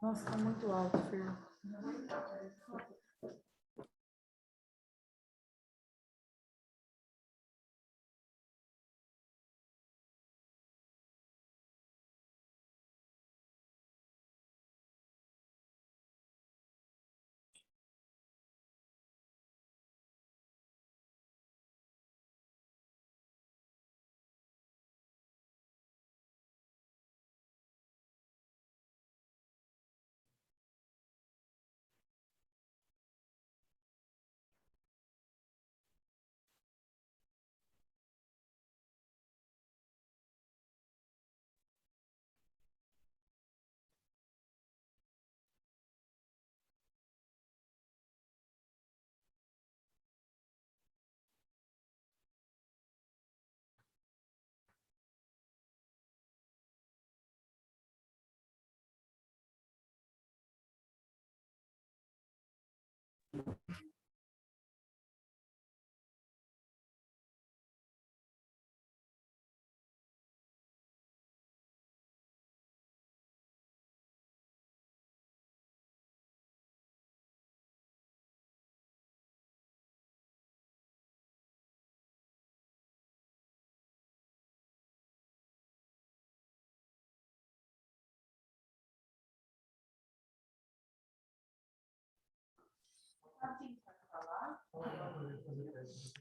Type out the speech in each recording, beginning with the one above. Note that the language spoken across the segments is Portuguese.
Nossa, tá muito alto, Fer.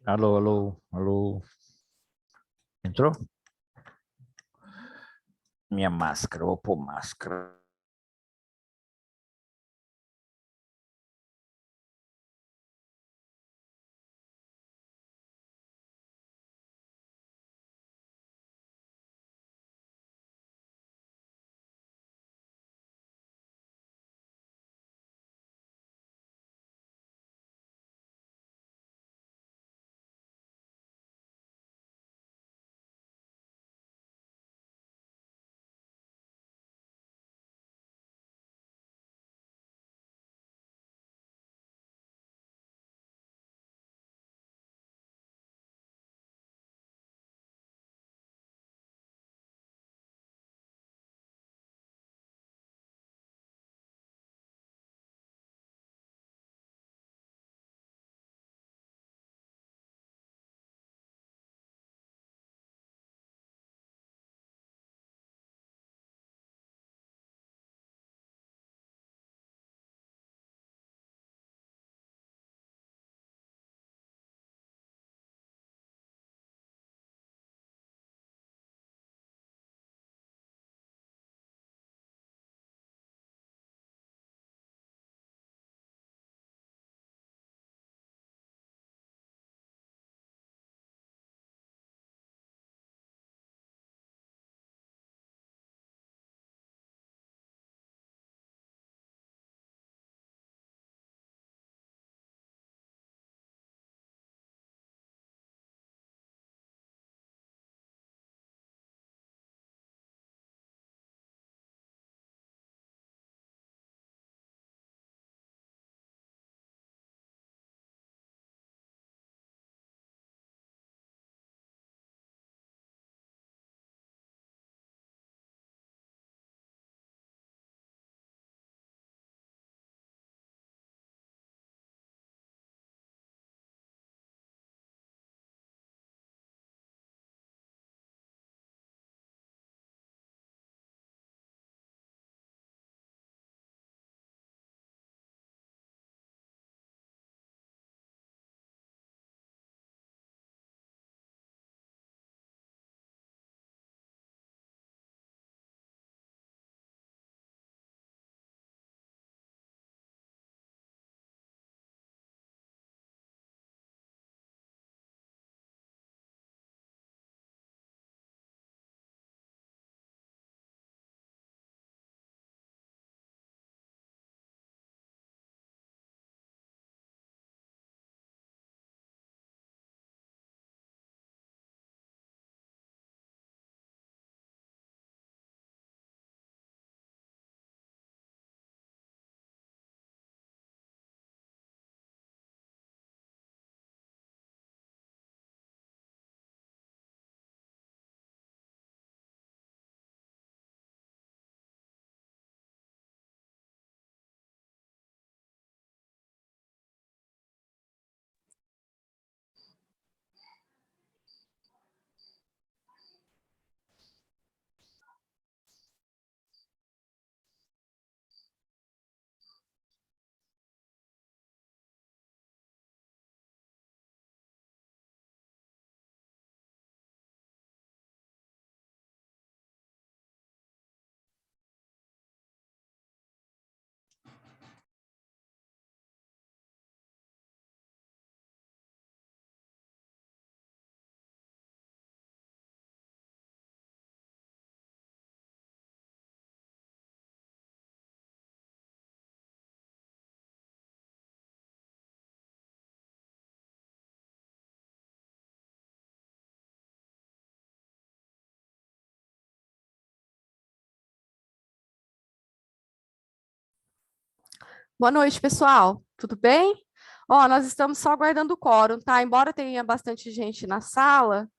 Alô, alô, alô. Entrou? Minha máscara, vou pôr máscara. Boa noite, pessoal. Tudo bem? Ó, nós estamos só aguardando o quórum, tá? Embora tenha bastante gente na sala,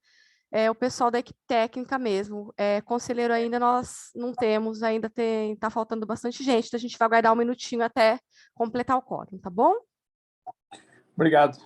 o pessoal da equipe técnica mesmo. Conselheiro ainda nós não temos, ainda tá faltando bastante gente, então a gente vai aguardar um minutinho até completar o quórum, tá bom? Obrigado.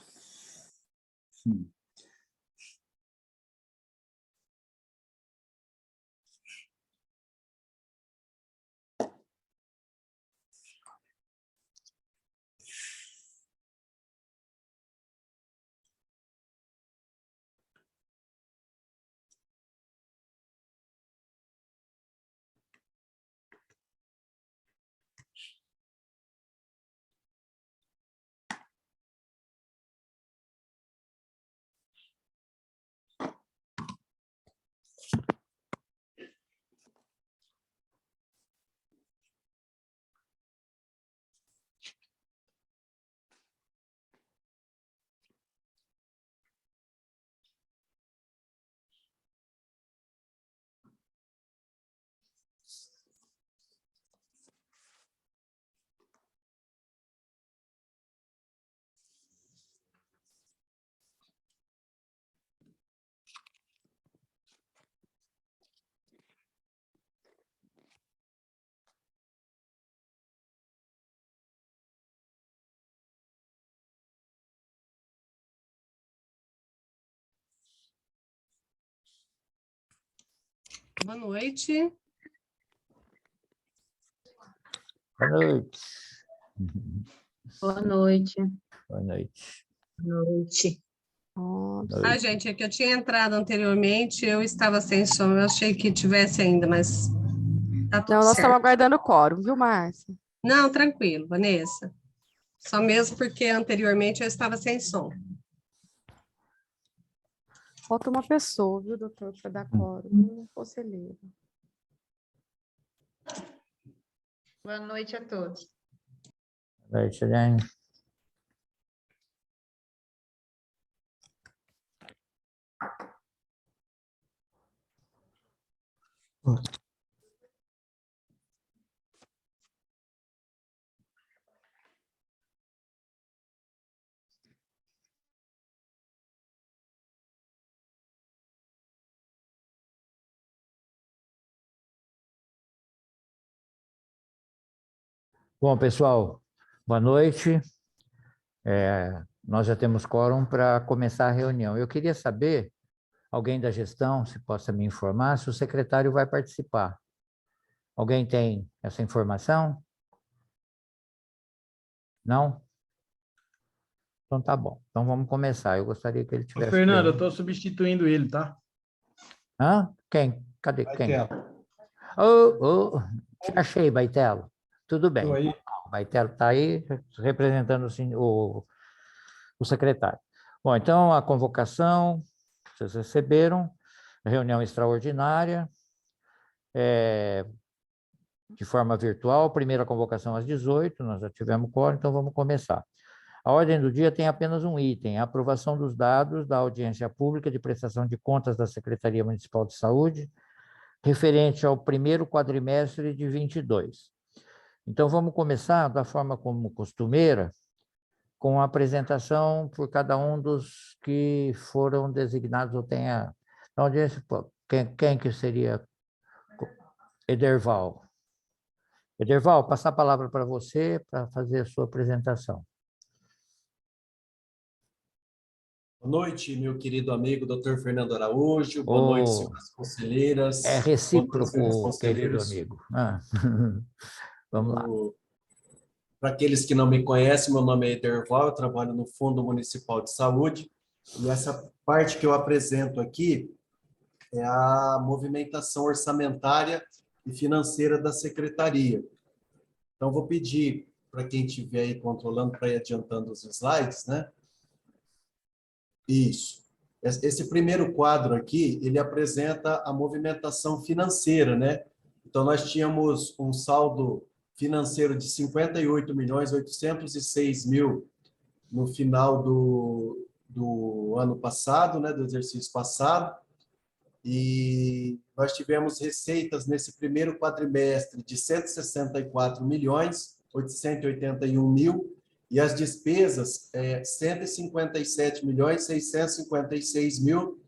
Boa noite. Boa noite. Boa noite. Boa noite. Boa noite. Ah, gente, é que eu tinha entrado anteriormente, eu estava sem som, eu achei que tivesse ainda, mas tá tudo Não, nós estamos certo. aguardando o quórum, viu, Márcia? Não, tranquilo, Vanessa. Só mesmo porque anteriormente eu estava sem som. Falta uma pessoa, viu, doutor, para dar quórum, um conselheiro. Boa noite a todos. Boa noite, Eliane. Bom, pessoal, boa noite. Nós já temos quórum para começar a reunião. Eu queria saber, alguém da gestão, se possa me informar, se o secretário vai participar. Alguém tem essa informação? Não? Então tá bom. Então vamos começar. Eu gostaria que ele Ô, tivesse... Fernando, eu estou substituindo ele, tá? Hã? Quem? Cadê? Quem? Baitelo. Te achei, Baitelo. Tudo bem. Tô aí. O Baitelo está aí representando o secretário. Bom, então a convocação, vocês receberam, reunião extraordinária, de forma virtual, primeira convocação às 18h, nós já tivemos quórum, então vamos começar. A ordem do dia tem apenas um item, a aprovação dos dados da audiência pública de prestação de contas da Secretaria Municipal de Saúde, referente ao primeiro quadrimestre de 22. Então, vamos começar da forma como costumeira, com a apresentação por cada um dos que foram designados ou tenha... Na audiência, quem que seria? Ederval. Ederval, passar a palavra para você para fazer a sua apresentação. Boa noite, meu querido amigo Dr. Fernando Araújo. Boa noite, senhoras conselheiras. É recíproco, querido Conselheiros. amigo. Vamos lá. Para aqueles que não me conhecem, meu nome é Ederval, eu trabalho no Fundo Municipal de Saúde. E essa parte que eu apresento aqui é a movimentação orçamentária e financeira da Secretaria. Então, vou pedir para quem estiver aí controlando para ir adiantando os slides, né? Isso. Esse primeiro quadro aqui, ele apresenta a movimentação financeira, né? Então, nós tínhamos um saldo financeiro de 58.806.000 no final do ano passado, né? Do exercício passado. E nós tivemos receitas nesse primeiro quadrimestre de 164 milhões 881 mil, e as despesas 157 milhões 656 mil,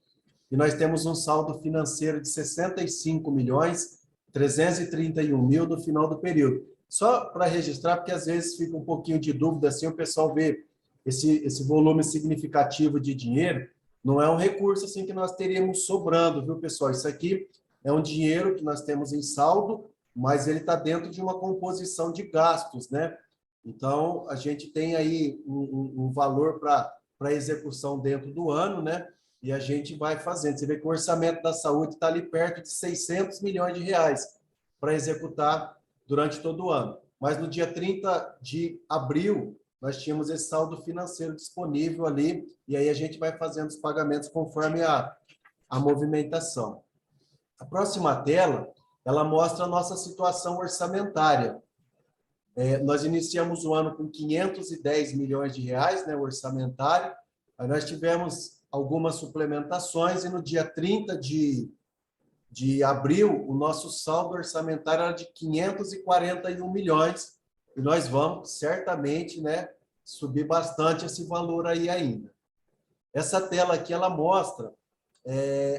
e nós temos um saldo financeiro de 65 milhões 331 mil no final do período. Só para registrar, porque às vezes fica um pouquinho de dúvida, assim, o pessoal vê esse volume significativo de dinheiro, não é um recurso assim que nós teríamos sobrando, viu, pessoal? Isso aqui é um dinheiro que nós temos em saldo, mas ele está dentro de uma composição de gastos, né? Então, a gente tem aí um valor para execução dentro do ano, né? E a gente vai fazendo. Você vê que o orçamento da saúde está ali perto de 600 milhões de reais para executar durante todo o ano. Mas no dia 30 de abril, nós tínhamos esse saldo financeiro disponível ali, e aí a gente vai fazendo os pagamentos conforme a movimentação. A próxima tela, ela mostra a nossa situação orçamentária. Nós iniciamos o ano com 510 milhões de reais, né, orçamentário, aí nós tivemos algumas suplementações, e no dia 30 de abril, o nosso saldo orçamentário era de 541 milhões, e nós vamos, certamente, né, subir bastante esse valor aí ainda. Essa tela aqui, ela mostra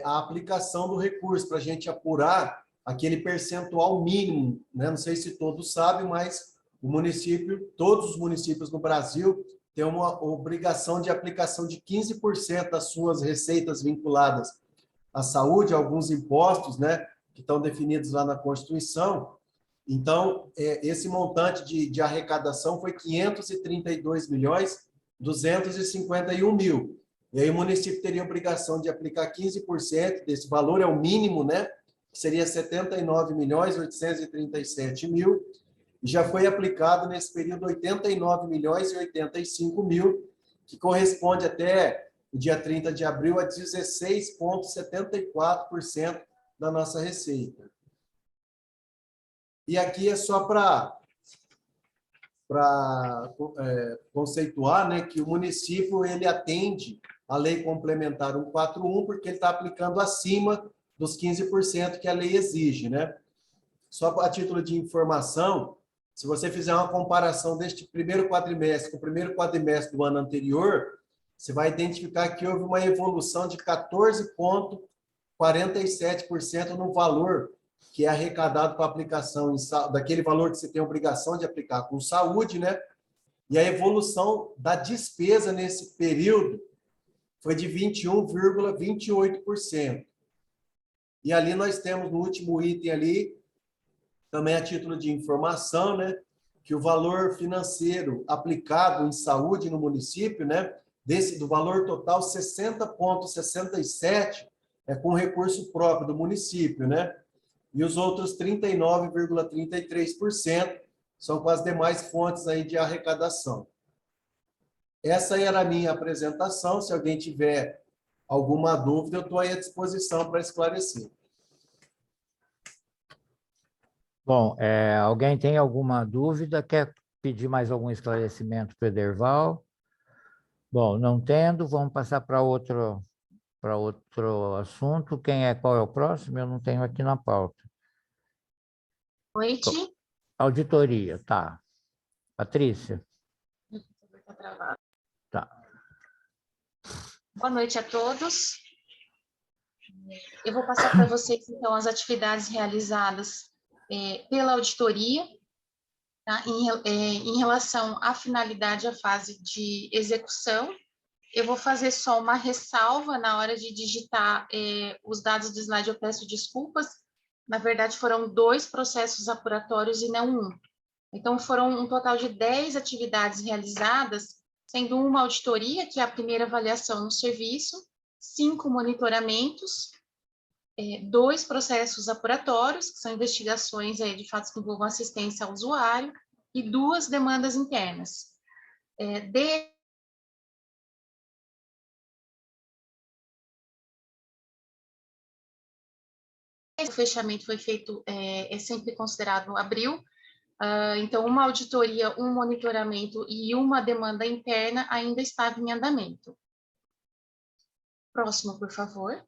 a aplicação do recurso, para a gente apurar aquele percentual mínimo, né? Não sei se todos sabem, mas todos os municípios no Brasil têm uma obrigação de aplicação de 15% das suas receitas vinculadas à saúde, alguns impostos, né, que estão definidos lá na Constituição. Então, esse montante de arrecadação foi 532 milhões 251 mil. E aí o município teria a obrigação de aplicar 15% desse valor, é o mínimo, né, que seria 79 milhões 837 mil, e já foi aplicado nesse período 89 milhões e 85 mil, que corresponde até o dia 30 de abril a 16,74% da nossa receita. E aqui é só para conceituar, né, que o município ele atende a Lei Complementar 141, porque ele está aplicando acima dos 15% que a lei exige, né? Só a título de informação, se você fizer uma comparação deste primeiro quadrimestre com o primeiro quadrimestre do ano anterior, você vai identificar que houve uma evolução de 14,47% no valor que é arrecadado para aplicação daquele valor que você tem a obrigação de aplicar com saúde, né? E a evolução da despesa nesse período foi de 21,28%. E ali nós temos no último item ali, também a título de informação, né, que o valor financeiro aplicado em saúde no município, né, do valor total, 60,67% é com recurso próprio do município, né? E os outros 39,33% são com as demais fontes aí de arrecadação. Essa era a minha apresentação. Se alguém tiver alguma dúvida, eu estou aí à disposição para esclarecer. Bom, alguém tem alguma dúvida? Quer pedir mais algum esclarecimento para o Ederval? Bom, não tendo, vamos passar para outro assunto. Qual é o próximo? Eu não tenho aqui na pauta. Noite. Auditoria, tá. Patrícia? Tá. Boa noite a todos. Eu vou passar para vocês, então, as atividades realizadas pela auditoria, tá? Em relação à finalidade, à fase de execução. Eu vou fazer só uma ressalva na hora de digitar os dados do slide, eu peço desculpas. Na verdade, foram 2 processos apuratórios e não 1. Então, foram um total de 10 atividades realizadas, sendo uma auditoria, que é a primeira avaliação no serviço, 5 monitoramentos, 2 processos apuratórios, que são investigações de fatos que envolvam assistência ao usuário, e 2 demandas internas. O fechamento foi feito, é sempre considerado abril, então uma auditoria, um monitoramento e uma demanda interna ainda estava em andamento. Próximo, por favor.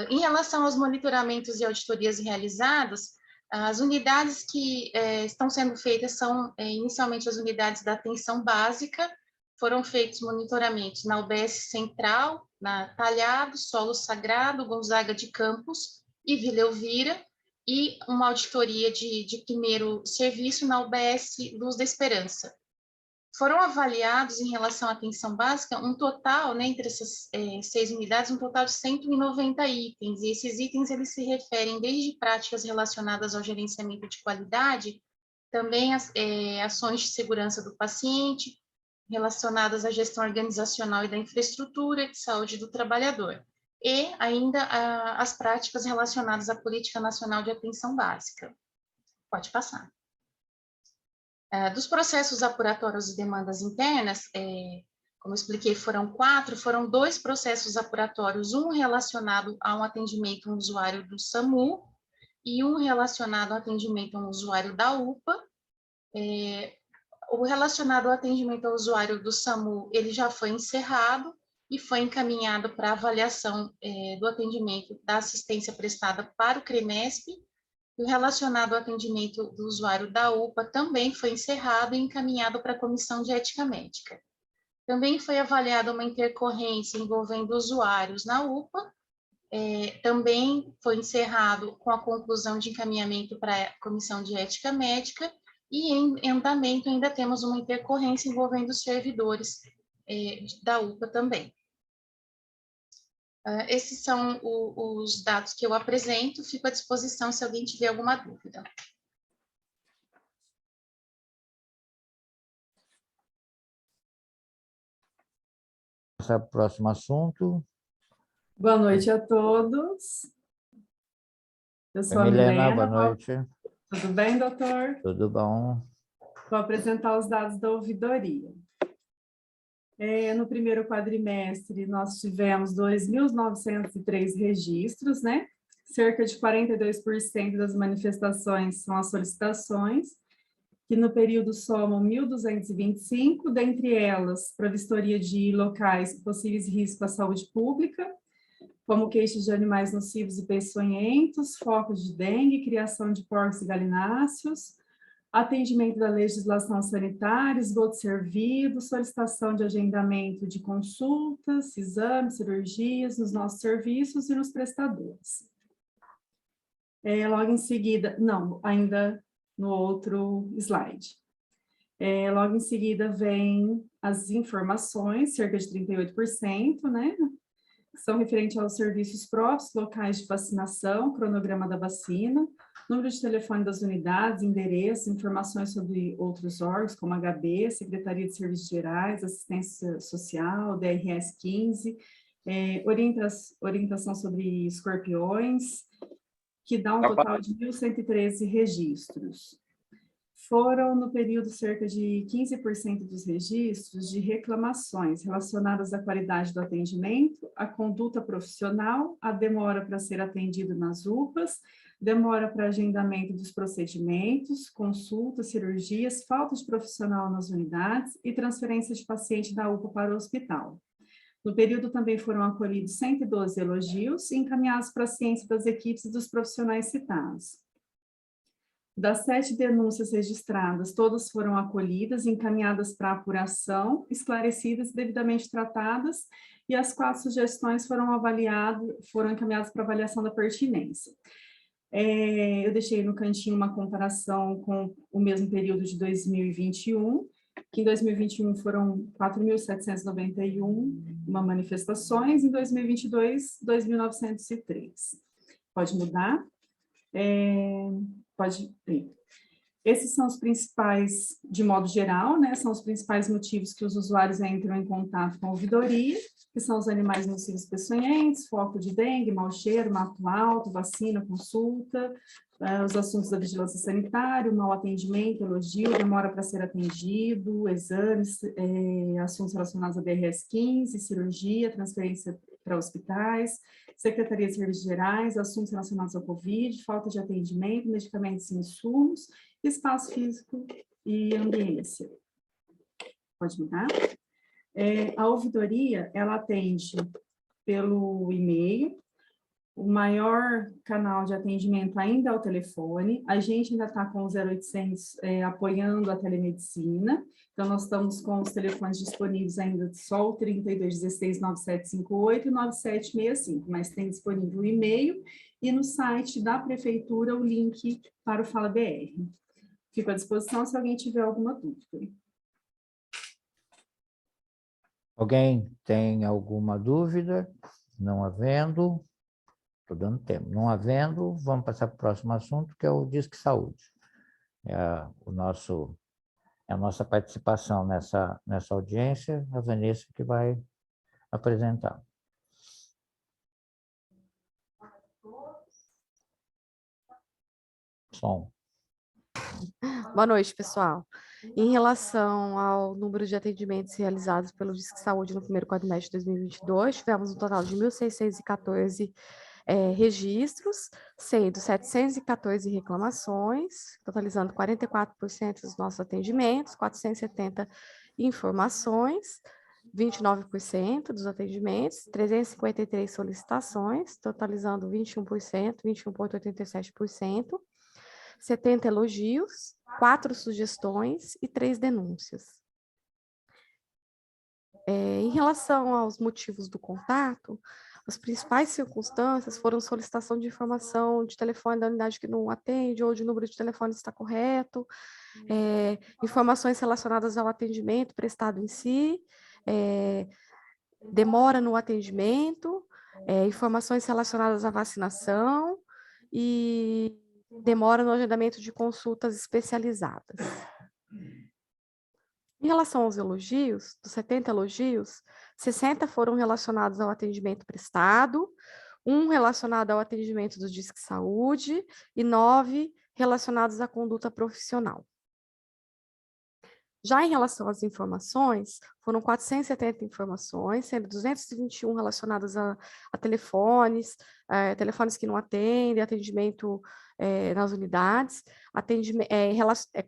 Em relação aos monitoramentos e auditorias realizados, As unidades que estão sendo feitas são, inicialmente, as unidades da atenção básica. Foram feitos monitoramentos na UBS Central, na Talhado, Solo Sagrado, Gonzaga de Campos e Vila Elvira, e uma auditoria de primeiro serviço na UBS Luz da Esperança. Foram avaliados, em relação à atenção básica, um total, né, entre essas 6 unidades, um total de 190 itens, e esses itens eles se referem desde práticas relacionadas ao gerenciamento de qualidade, também ações de segurança do paciente, relacionadas à gestão organizacional e da infraestrutura de saúde do trabalhador, e ainda as práticas relacionadas à Política Nacional de Atenção Básica. Pode passar. Dos processos apuratórios e demandas internas, como eu expliquei, foram 2 processos apuratórios, um relacionado a um atendimento a um usuário do SAMU e um relacionado ao atendimento a um usuário da UPA. O relacionado ao atendimento ao usuário do SAMU, ele já foi encerrado e foi encaminhado para avaliação do atendimento da assistência prestada para o CREMESP. O relacionado ao atendimento do usuário da UPA também foi encerrado e encaminhado para a Comissão de Ética Médica. Também foi avaliada uma intercorrência envolvendo usuários na UPA, também foi encerrado com a conclusão de encaminhamento para a Comissão de Ética Médica, e em andamento ainda temos uma intercorrência envolvendo os servidores da UPA também. Esses são os dados que eu apresento, fico à disposição se alguém tiver alguma dúvida. Esse é o próximo assunto. Boa noite a todos. Eu sou a Milena, Milena. boa noite. Tudo bem, doutor? Tudo bom. Vou apresentar os dados da ouvidoria. No primeiro quadrimestre, nós tivemos 2.903 registros, né? Cerca de 42% das manifestações são as solicitações, que no período somam 1.225, dentre elas, para vistoria de locais com possíveis riscos à saúde pública, como queixas de animais nocivos e peçonhentos, focos de dengue, criação de porcos e galináceos, atendimento da legislação sanitária, esgoto servido, solicitação de agendamento de consultas, exames, cirurgias nos nossos serviços e nos prestadores. Logo em seguida, não, ainda no outro slide. Logo em seguida vem as informações, cerca de 38%, né? Que são referentes aos serviços próprios, locais de vacinação, cronograma da vacina, número de telefone das unidades, endereço, informações sobre outros órgãos, como HB, Secretaria de Serviços Gerais, Assistência Social, DRS 15, orientação sobre escorpiões, que dá um total de 1.113 registros. Foram, no período, cerca de 15% dos registros de reclamações relacionadas à qualidade do atendimento, à conduta profissional, à demora para ser atendido nas UPAs, demora para agendamento dos procedimentos, consultas, cirurgias, falta de profissional nas unidades e transferência de paciente da UPA para o hospital. No período também foram acolhidos 112 elogios e encaminhados para a ciência das equipes e dos profissionais citados. Das 7 denúncias registradas, todas foram acolhidas, encaminhadas para apuração, esclarecidas, devidamente tratadas, e as 4 sugestões foram encaminhadas para avaliação da pertinência. Eu deixei no cantinho uma comparação com o mesmo período de 2021, que em 2021 foram 4.791 manifestações, em 2022, 2.903. Pode mudar? Pode ir. Esses são os principais, de modo geral, né? São os principais motivos que os usuários entram em contato com a ouvidoria, que são os animais nocivos peçonhentos, foco de dengue, mau cheiro, mato alto, vacina, consulta, os assuntos da vigilância sanitária, mau atendimento, elogio, demora para ser atendido, exames, assuntos relacionados a DRS 15, cirurgia, transferência para hospitais, Secretaria de Serviços Gerais, assuntos relacionados ao Covid, falta de atendimento, medicamentos e insumos, espaço físico e ambiência. Pode mudar? A ouvidoria, ela atende pelo e-mail, O maior canal de atendimento ainda é o telefone. A gente ainda está com o 0800 apoiando a telemedicina. Então, nós estamos com os telefones disponíveis ainda só o 3216-9758 e 9765, mas tem disponível o e-mail e no site da Prefeitura o link para o Fala BR. Fico à disposição se alguém tiver alguma dúvida. Alguém tem alguma dúvida? Não havendo, estou dando tempo. Não havendo, vamos passar para o próximo assunto, que é o Disque Saúde. É a nossa participação nessa audiência, a Vanessa que vai apresentar. Som. Boa noite, pessoal. Em relação ao número de atendimentos realizados pelo Disque Saúde no primeiro quadrimestre de 2022, tivemos um total de 1.614 registros, sendo 714 reclamações, totalizando 44% dos nossos atendimentos, 470 informações, 29% dos atendimentos, 353 solicitações, totalizando 21%, 21,87%. 70 elogios, 4 sugestões e 3 denúncias. Em relação aos motivos do contato, as principais circunstâncias foram solicitação de informação de telefone da unidade que não atende, ou de número de telefone está correto, informações relacionadas ao atendimento prestado em si, demora no atendimento, informações relacionadas à vacinação e demora no agendamento de consultas especializadas. Em relação aos elogios, dos 70 elogios, 60 foram relacionados ao atendimento prestado, 1 relacionado ao atendimento do Disque Saúde e 9 relacionados à conduta profissional. Já em relação às informações, foram 470 informações, sendo 221 relacionadas a telefones, telefones que não atendem, atendimento nas unidades,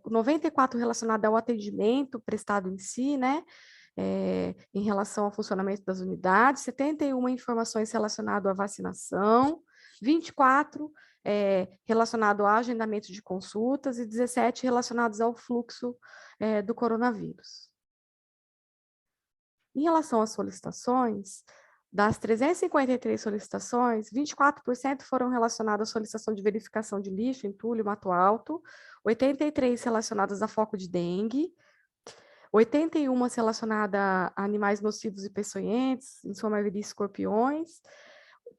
94 relacionadas ao atendimento prestado em si, né? Em relação ao funcionamento das unidades, 71 informações relacionadas à vacinação, 24 relacionado ao agendamento de consultas e 17 relacionados ao fluxo do coronavírus. Em relação às solicitações, das 353 solicitações, 24% foram relacionadas à solicitação de verificação de lixo, entulho, mato alto, 83 relacionadas a foco de dengue, 81 relacionadas a animais nocivos e peçonhentos, em sua maioria escorpiões,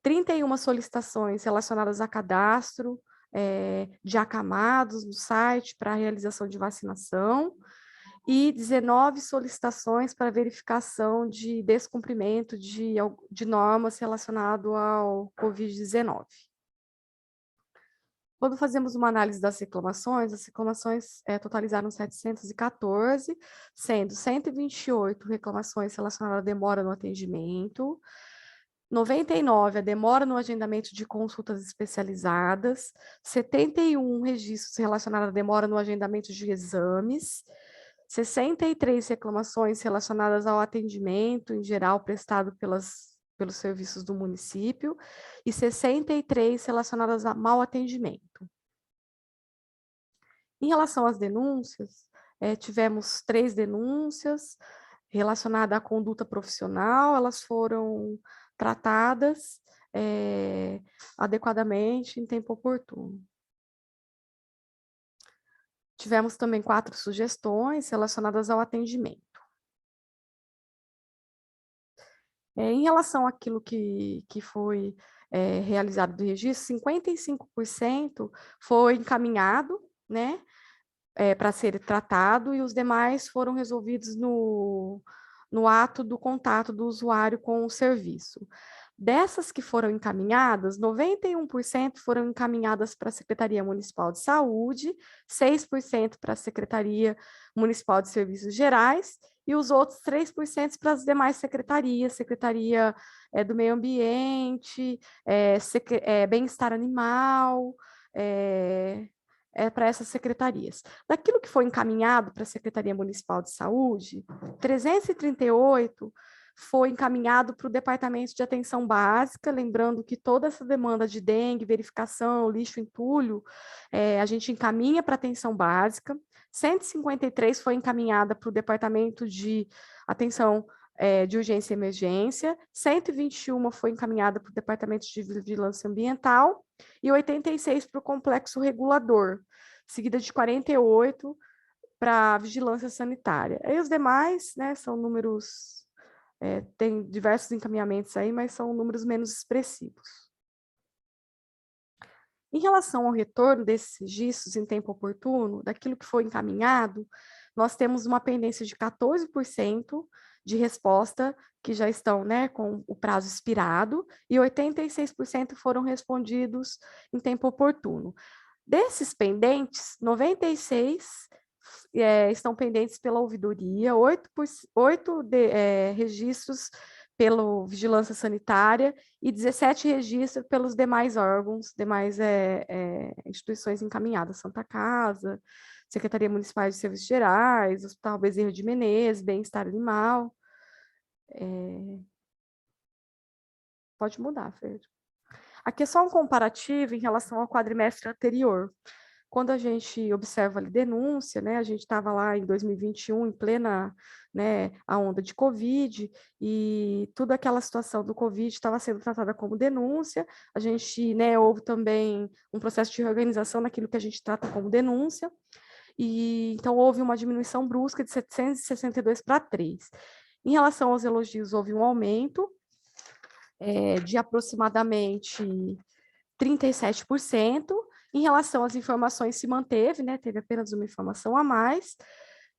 31 solicitações relacionadas a cadastro de acamados no site para a realização de vacinação e 19 solicitações para verificação de descumprimento de normas relacionado ao Covid-19. Quando fazemos uma análise das reclamações, as reclamações totalizaram 714, sendo 128 reclamações relacionadas à demora no atendimento, 99 a demora no agendamento de consultas especializadas, 71 registros relacionados à demora no agendamento de exames, 63 reclamações relacionadas ao atendimento em geral prestado pelos serviços do município e 63 relacionadas a mau atendimento. Em relação às denúncias, tivemos 3 denúncias relacionadas à conduta profissional, elas foram tratadas adequadamente em tempo oportuno. Tivemos também 4 sugestões relacionadas ao atendimento. Em relação àquilo que foi realizado do registro, 55% foi encaminhado, né, para ser tratado, e os demais foram resolvidos no ato do contato do usuário com o serviço. Dessas que foram encaminhadas, 91% foram encaminhadas para a Secretaria Municipal de Saúde, 6% para a Secretaria Municipal de Serviços Gerais, e os outros 3% para as demais secretarias, Secretaria do Meio Ambiente, Bem-Estar Animal, para essas secretarias. Daquilo que foi encaminhado para a Secretaria Municipal de Saúde, 338 foi encaminhado para o Departamento de Atenção Básica, lembrando que toda essa demanda de dengue, verificação, lixo, entulho, a gente encaminha para a atenção básica. 153 foi encaminhada para o Departamento de Atenção de Urgência e Emergência, 121 foi encaminhada para o Departamento de Vigilância Ambiental e 86 para o Complexo Regulador, seguida de 48 para Vigilância Sanitária. Aí os demais, né, são números, tem diversos encaminhamentos aí, mas são números menos expressivos. Em relação ao retorno desses registros em tempo oportuno, daquilo que foi encaminhado, nós temos uma pendência de 14% de resposta que já estão, né, com o prazo expirado, e 86% foram respondidos em tempo oportuno. Desses pendentes, 96 estão pendentes pela ouvidoria, 8 registros pela vigilância sanitária e 17 registros pelos demais órgãos, demais instituições encaminhadas, Santa Casa, Secretaria Municipal de Serviços Gerais, Hospital Bezerra de Menezes, Bem-Estar Animal. Pode mudar, Fer. Aqui é só um comparativo em relação ao quadrimestre anterior. Quando a gente observa a denúncia, né, a gente estava lá em 2021, em plena, né, a onda de Covid, e toda aquela situação do Covid estava sendo tratada como denúncia. A gente, né, houve também um processo de reorganização naquilo que a gente trata como denúncia, e então houve uma diminuição brusca de 762 para 3. Em relação aos elogios, houve um aumento de aproximadamente 37%. Em relação às informações, se manteve, né? Teve apenas uma informação a mais.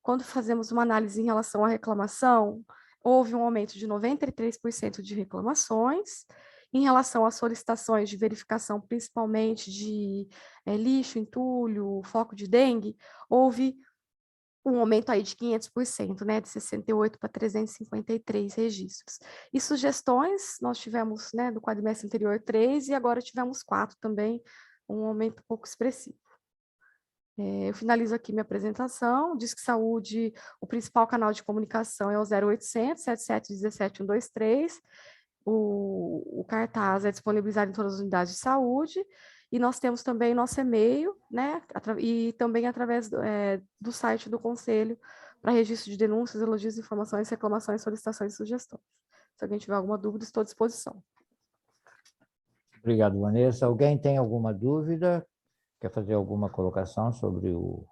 Quando fazemos uma análise em relação à reclamação, houve um aumento de 93% de reclamações. Em relação às solicitações de verificação, principalmente de lixo, entulho, foco de dengue, houve um aumento aí de 500%, né, de 68 para 353 registros. E sugestões, nós tivemos, né, do quadrimestre anterior 3 e agora tivemos 4 também, um aumento um pouco expressivo. Eu finalizo aqui minha apresentação. Disque Saúde, o principal canal de comunicação é o 0800 7717 123. O cartaz é disponibilizado em todas as unidades de saúde. E nós temos também nosso e-mail, né? E também através do site do Conselho para registro de denúncias, elogios, informações, reclamações, solicitações e sugestões. Se alguém tiver alguma dúvida, estou à disposição. Obrigado, Vanessa. Alguém tem alguma dúvida? Quer fazer alguma colocação sobre o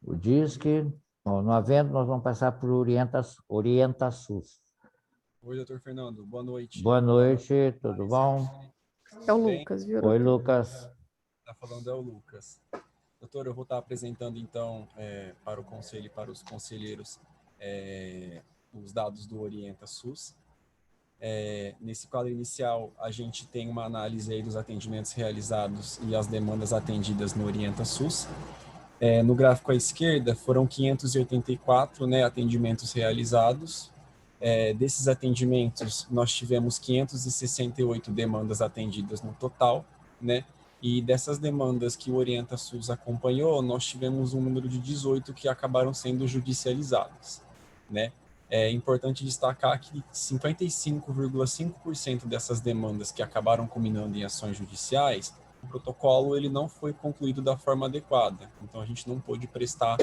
DISC? Bom, não havendo, nós vamos passar para o OrientaSUS. Oi, doutor Fernando. Boa noite. Boa noite, tudo bom? É o Lucas, viu? Oi, Lucas. Está falando é o Lucas. Doutor, eu vou estar apresentando, então, para o conselho e para os conselheiros os dados do OrientaSUS. Nesse quadro inicial, a gente tem uma análise aí dos atendimentos realizados e as demandas atendidas no OrientaSUS. No gráfico à esquerda, foram 584, né, atendimentos realizados. Desses atendimentos, nós tivemos 568 demandas atendidas no total, né? E dessas demandas que o OrientaSUS acompanhou, nós tivemos um número de 18 que acabaram sendo judicializadas, né? É importante destacar que 55,5% dessas demandas que acabaram culminando em ações judiciais, o protocolo ele não foi concluído da forma adequada. Então, a gente não pôde prestar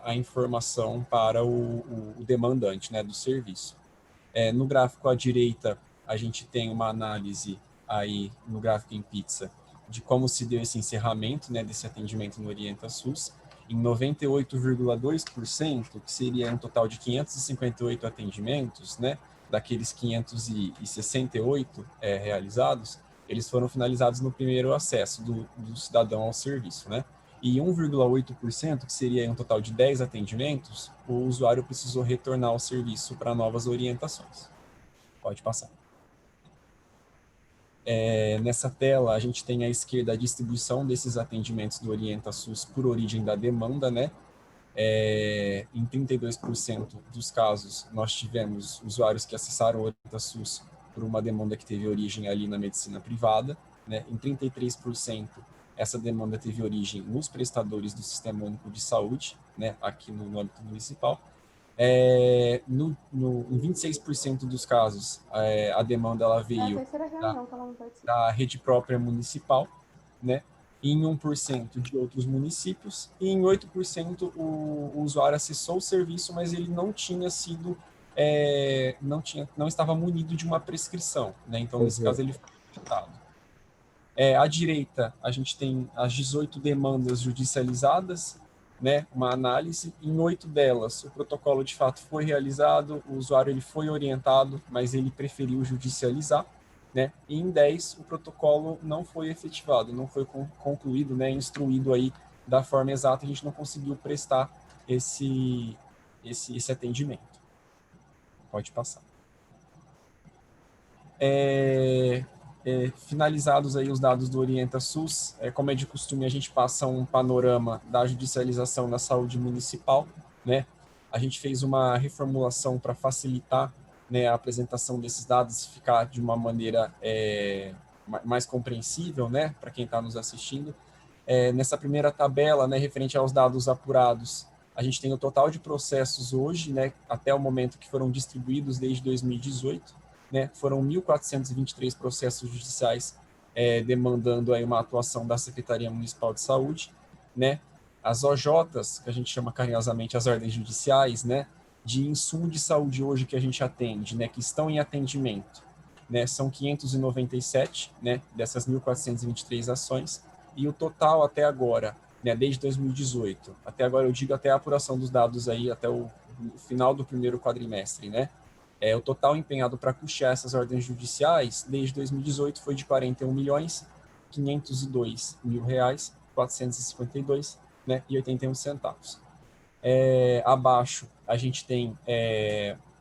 a informação para o demandante, né, do serviço. No gráfico à direita, a gente tem uma análise aí, no gráfico em pizza, de como se deu esse encerramento, né, desse atendimento no OrientaSUS. Em 98,2%, que seria um total de 558 atendimentos, né, daqueles 568 realizados, eles foram finalizados no primeiro acesso do cidadão ao serviço, né? E 1,8%, que seria um total de 10 atendimentos, o usuário precisou retornar ao serviço para novas orientações. Pode passar. Nessa tela, a gente tem à esquerda a distribuição desses atendimentos do OrientaSUS por origem da demanda, né? Em 32% dos casos, nós tivemos usuários que acessaram o OrientaSUS por uma demanda que teve origem ali na medicina privada, né? Em 33%, essa demanda teve origem nos prestadores do Sistema Único de Saúde, né? Aqui no âmbito municipal. Em 26% dos casos, a demanda ela veio da rede própria municipal, né? Em 1% de outros municípios, e em 8% o usuário acessou o serviço, mas ele não tinha sido, não estava munido de uma prescrição, né? Então, nesse caso, ele foi rejeitado. À direita, a gente tem as 18 demandas judicializadas, né? Uma análise. Em 8 delas, o protocolo de fato foi realizado, o usuário ele foi orientado, mas ele preferiu judicializar. Né? E em 10, o protocolo não foi efetivado, não foi concluído, né, instruído aí da forma exata, a gente não conseguiu prestar esse atendimento. Pode passar. Finalizados aí os dados do Orienta SUS, como é de costume, a gente passa um panorama da judicialização na saúde municipal, né? A gente fez uma reformulação para facilitar, né, a apresentação desses dados, ficar de uma maneira mais compreensível, né, para quem está nos assistindo. Nessa primeira tabela, né, referente aos dados apurados, a gente tem o total de processos hoje, né, até o momento que foram distribuídos desde 2018, né, foram 1.423 processos judiciais demandando aí uma atuação da Secretaria Municipal de Saúde, né, as OJs, que a gente chama carinhosamente as ordens judiciais, né, de insumo de saúde hoje que a gente atende, né, que estão em atendimento, né, são 597, né, dessas 1.423 ações, e o total até agora, né, desde 2018, até agora eu digo até a apuração dos dados aí, até o final do primeiro quadrimestre, né, o total empenhado para custear essas ordens judiciais, desde 2018, foi de R$ 41.502.452, né, e 81 centavos. Abaixo, a gente tem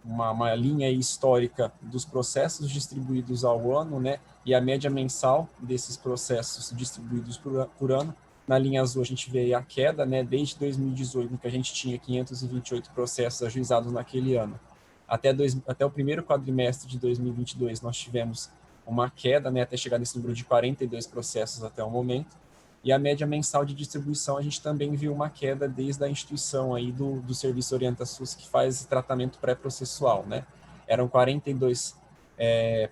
uma linha histórica dos processos distribuídos ao ano, né, e a média mensal desses processos distribuídos por ano. Na linha azul, a gente vê a queda, né, desde 2018, que a gente tinha 528 processos ajuizados naquele ano. Até o primeiro quadrimestre de 2022, nós tivemos uma queda, né, até chegar nesse número de 42 processos até o momento. E a média mensal de distribuição, a gente também viu uma queda desde a instituição aí do Serviço Orienta SUS, que faz esse tratamento pré-processual, né? Eram 42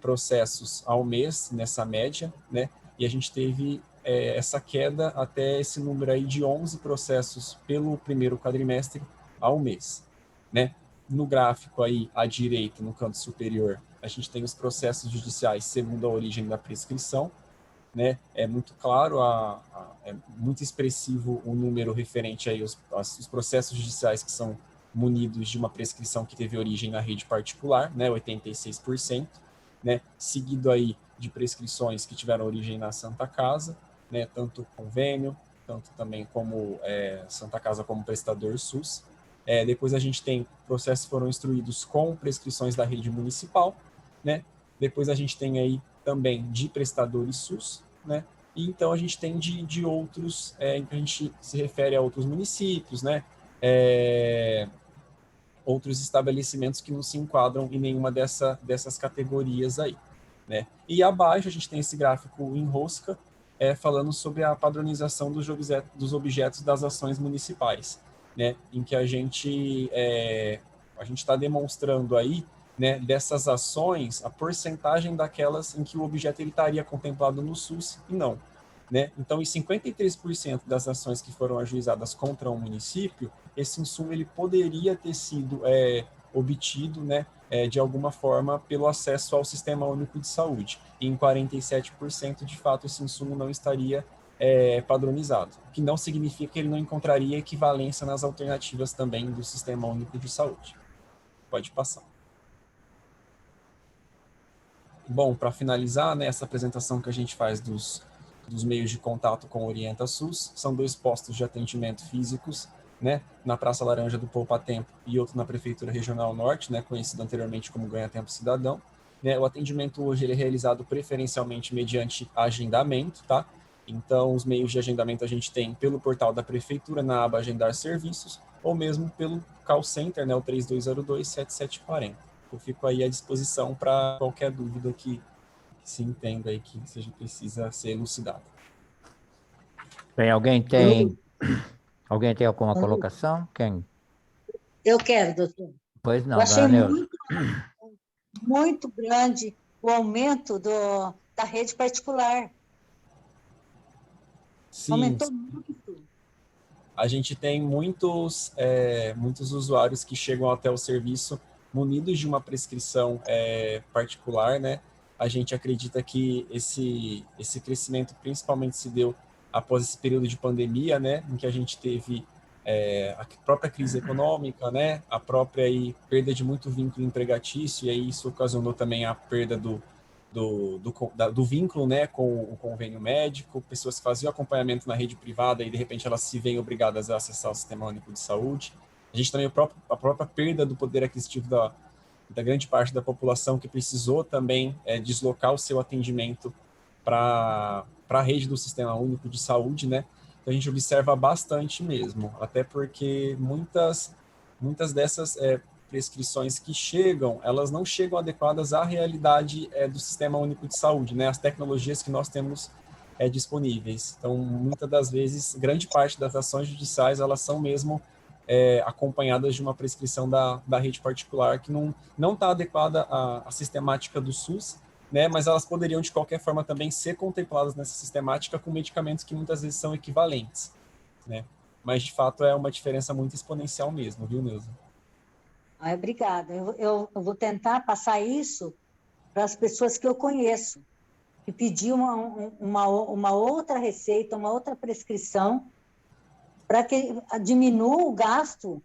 processos ao mês nessa média, né? E a gente teve essa queda até esse número aí de 11 processos pelo primeiro quadrimestre ao mês, né? No gráfico aí à direita, no canto superior, a gente tem os processos judiciais segundo a origem da prescrição, né? É muito claro, é muito expressivo o número referente aí aos processos judiciais que são munidos de uma prescrição que teve origem na rede particular, né? 86%, né? Seguido aí de prescrições que tiveram origem na Santa Casa, né? Tanto convênio, tanto também como Santa Casa como prestador SUS. Depois a gente tem processos que foram instruídos com prescrições da rede municipal, né? Depois a gente tem aí também de prestadores SUS, né? E então a gente tem de outros, a gente se refere a outros municípios, né? Outros estabelecimentos que não se enquadram em nenhuma dessas categorias aí, né? E abaixo a gente tem esse gráfico em rosca, falando sobre a padronização dos objetos das ações municipais, né? Em que a gente está demonstrando aí, né, dessas ações, a porcentagem daquelas em que o objeto ele estaria contemplado no SUS e não, né? Então, em 53% das ações que foram ajuizadas contra um município, esse insumo ele poderia ter sido obtido, né, de alguma forma pelo acesso ao Sistema Único de Saúde. E em 47%, de fato, esse insumo não estaria padronizado, o que não significa que ele não encontraria equivalência nas alternativas também do Sistema Único de Saúde. Pode passar. Bom, para finalizar, né, essa apresentação que a gente faz dos meios de contato com o Orienta SUS, são 2 postos de atendimento físicos, né, na Praça Laranja do Poupa Tempo e outro na Prefeitura Regional Norte, né, conhecido anteriormente como Ganha Tempo Cidadão. Né, o atendimento hoje ele é realizado preferencialmente mediante agendamento, tá? Então, os meios de agendamento a gente tem pelo portal da Prefeitura, na aba Agendar Serviços, ou mesmo pelo call center, né, o 3202-7740. Eu fico aí à disposição para qualquer dúvida que se entenda aí que precisa ser elucidada. Bem, alguém tem alguma colocação? Quem? Eu quero, doutor. Pois não, Eu achei dona Neuza. muito grande o aumento da rede particular. Sim, Aumentou muito. a gente tem muitos usuários que chegam até o serviço munidos de uma prescrição particular, né? A gente acredita que esse crescimento principalmente se deu após esse período de pandemia, né? Em que a gente teve a própria crise econômica, né? A própria aí, perda de muito vínculo empregatício, e aí isso ocasionou também a perda do vínculo, né, com o convênio médico, pessoas que faziam acompanhamento na rede privada e de repente elas se veem obrigadas a acessar o Sistema Único de Saúde. A gente também a própria perda do poder aquisitivo da grande parte da população que precisou também deslocar o seu atendimento para a rede do Sistema Único de Saúde, né? Então a gente observa bastante mesmo, até porque muitas dessas prescrições que chegam, elas não chegam adequadas à realidade do Sistema Único de Saúde, né? As tecnologias que nós temos disponíveis. Então, muitas das vezes, grande parte das ações judiciais, elas são mesmo acompanhadas de uma prescrição da rede particular que não está adequada à sistemática do SUS, né? Mas elas poderiam, de qualquer forma, também ser contempladas nessa sistemática com medicamentos que muitas vezes são equivalentes, né? Mas, de fato, é uma diferença muito exponencial mesmo, viu, Neuza? Obrigada. Eu vou tentar passar isso para as pessoas que eu conheço, que pediam uma outra receita, uma outra prescrição, para que diminua o gasto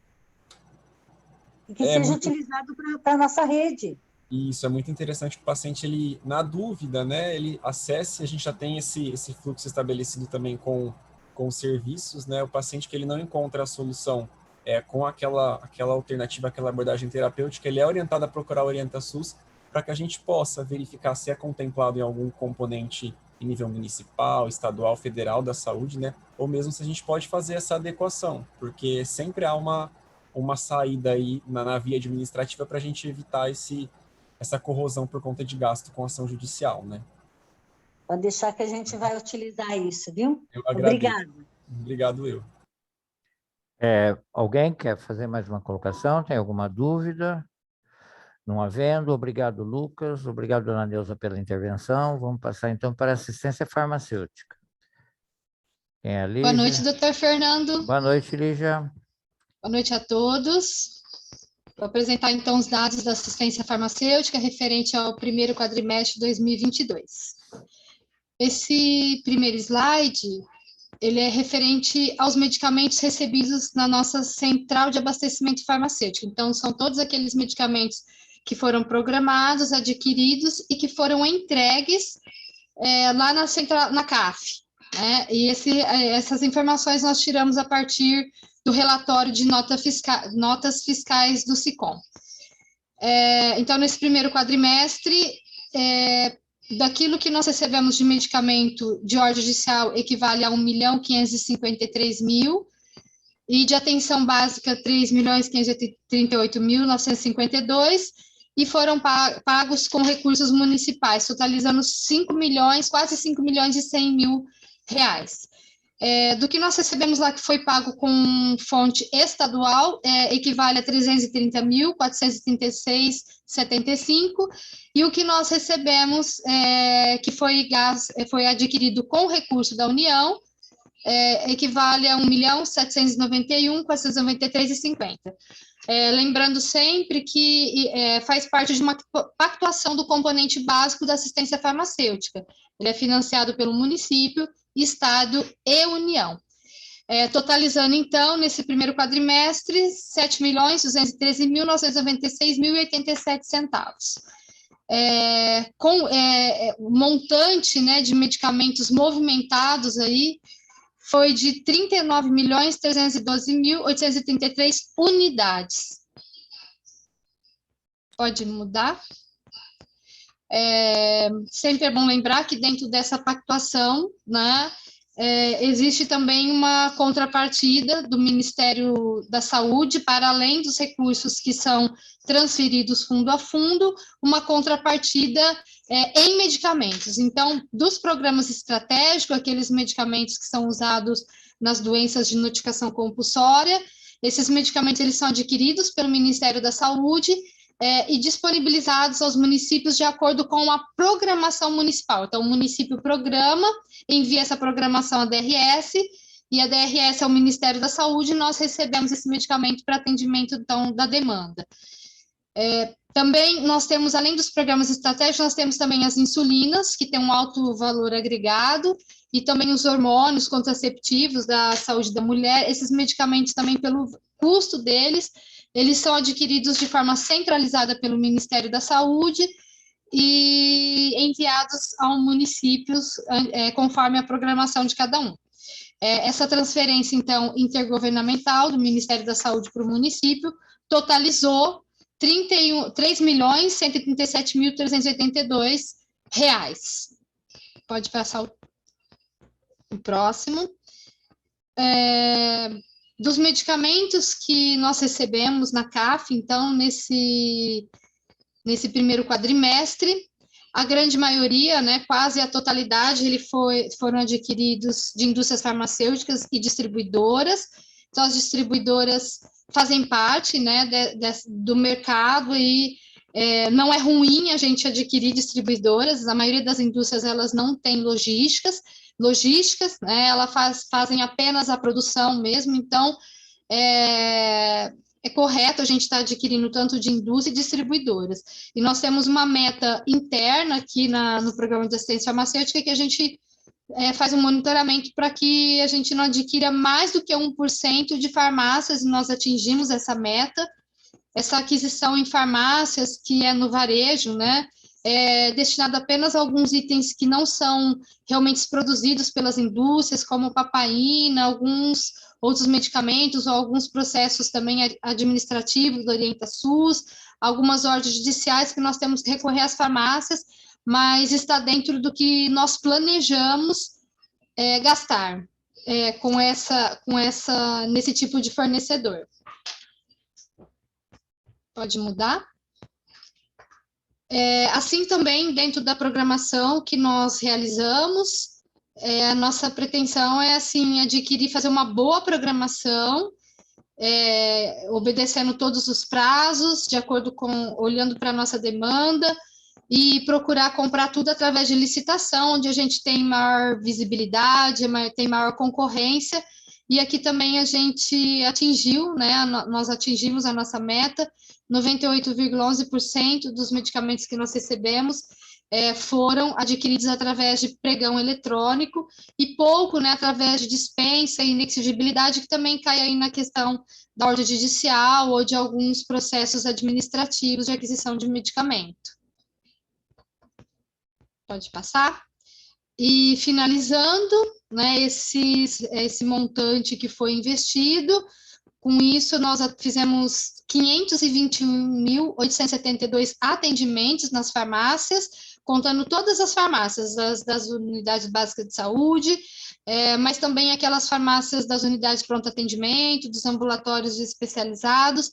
e que seja utilizado para a nossa rede. Isso é muito interessante que o paciente, ele, na dúvida, né, ele acesse, a gente já tem esse fluxo estabelecido também com os serviços, né, o paciente que ele não encontra a solução com aquela alternativa, aquela abordagem terapêutica, ele é orientado a procurar a Orienta SUS para que a gente possa verificar se é contemplado em algum componente em nível municipal, estadual, federal da saúde, né, ou mesmo se a gente pode fazer essa adequação, porque sempre há uma saída aí na via administrativa para a gente evitar essa corrosão por conta de gasto com ação judicial, né? Pode deixar que a gente vai utilizar isso, viu? Eu agradeço. Obrigada. Obrigado, eu. Alguém quer fazer mais uma colocação? Tem alguma dúvida? Não havendo, obrigado, Lucas. Obrigado, dona Neuza, pela intervenção. Vamos passar, então, para a assistência farmacêutica. Quem é a Lígia? Boa noite, doutor Fernando. Boa noite, Lígia. Boa noite a todos. Vou apresentar, então, os dados da assistência farmacêutica referente ao primeiro quadrimestre de 2022. Esse primeiro slide, ele é referente aos medicamentos recebidos na nossa central de abastecimento farmacêutico. Então, são todos aqueles medicamentos que foram programados, adquiridos e que foram entregues lá na central, na CAF. Né? E essas informações nós tiramos a partir do relatório de notas fiscais do SICOM. Então, nesse primeiro quadrimestre, daquilo que nós recebemos de medicamento de ordem judicial equivale a 1.553.000, e de atenção básica 3.538.952, e foram pagos com recursos municipais, totalizando quase 5 milhões e 100 mil reais. Do que nós recebemos lá que foi pago com fonte estadual, equivale a 330.436,75, e o que nós recebemos, que foi adquirido com recurso da União, equivale a 1.791.493,50. Lembrando sempre que faz parte de uma pactuação do componente básico da assistência farmacêutica. Ele é financiado pelo município, Estado e União. Totalizando, então, nesse primeiro quadrimestre, R$ 7.213.996,87. Com o montante, né, de medicamentos movimentados aí foi de 39.312.833 unidades. Pode mudar? Sempre é bom lembrar que dentro dessa pactuação, né, existe também uma contrapartida do Ministério da Saúde, para além dos recursos que são transferidos fundo a fundo, uma contrapartida em medicamentos. Então, dos programas estratégicos, aqueles medicamentos que são usados nas doenças de notificação compulsória, Esses medicamentos eles são adquiridos pelo Ministério da Saúde e disponibilizados aos municípios de acordo com a programação municipal. Então, o município programa, envia essa programação à DRS, e a DRS é o Ministério da Saúde, e nós recebemos esse medicamento para atendimento, então, da demanda. Também nós temos, além dos programas estratégicos, nós temos também as insulinas, que têm um alto valor agregado, e também os hormônios contraceptivos da saúde da mulher. Esses medicamentos também, pelo custo deles, eles são adquiridos de forma centralizada pelo Ministério da Saúde e enviados aos municípios conforme a programação de cada um. Essa transferência, então, intergovernamental do Ministério da Saúde para o município totalizou R$ 3.137.382. Pode passar o próximo. Dos medicamentos que nós recebemos na CAF, então, nesse primeiro quadrimestre, a grande maioria, né, quase a totalidade, foram adquiridos de indústrias farmacêuticas e distribuidoras. Então, as distribuidoras fazem parte, né, do mercado e não é ruim a gente adquirir distribuidoras. A maioria das indústrias, elas não têm logísticas, né, elas fazem apenas a produção mesmo, então é correto a gente estar adquirindo tanto de indústria e distribuidoras. E nós temos uma meta interna aqui no programa de assistência farmacêutica, que a gente faz um monitoramento para que a gente não adquira mais do que 1% de farmácias, e nós atingimos essa meta. Essa aquisição em farmácias, que é no varejo, né, é destinada apenas a alguns itens que não são realmente produzidos pelas indústrias, como papaína, alguns outros medicamentos, ou alguns processos também administrativos do Orienta SUS, algumas ordens judiciais que nós temos que recorrer às farmácias, mas está dentro do que nós planejamos gastar nesse tipo de fornecedor. Pode mudar? Assim também, dentro da programação que nós realizamos, a nossa pretensão é, assim, fazer uma boa programação, obedecendo todos os prazos, olhando para a nossa demanda, e procurar comprar tudo através de licitação, onde a gente tem maior visibilidade, tem maior concorrência, e aqui também a gente atingiu, né, nós atingimos a nossa meta. 98,11% dos medicamentos que nós recebemos foram adquiridos através de pregão eletrônico, e pouco, né, através de dispensa e inexigibilidade, que também cai aí na questão da ordem judicial ou de alguns processos administrativos de aquisição de medicamento. Pode passar. E finalizando, né, esse montante que foi investido, com isso nós fizemos 521.872 atendimentos nas farmácias, contando todas as farmácias das unidades básicas de saúde, mas também aquelas farmácias das unidades de pronto atendimento, dos ambulatórios especializados,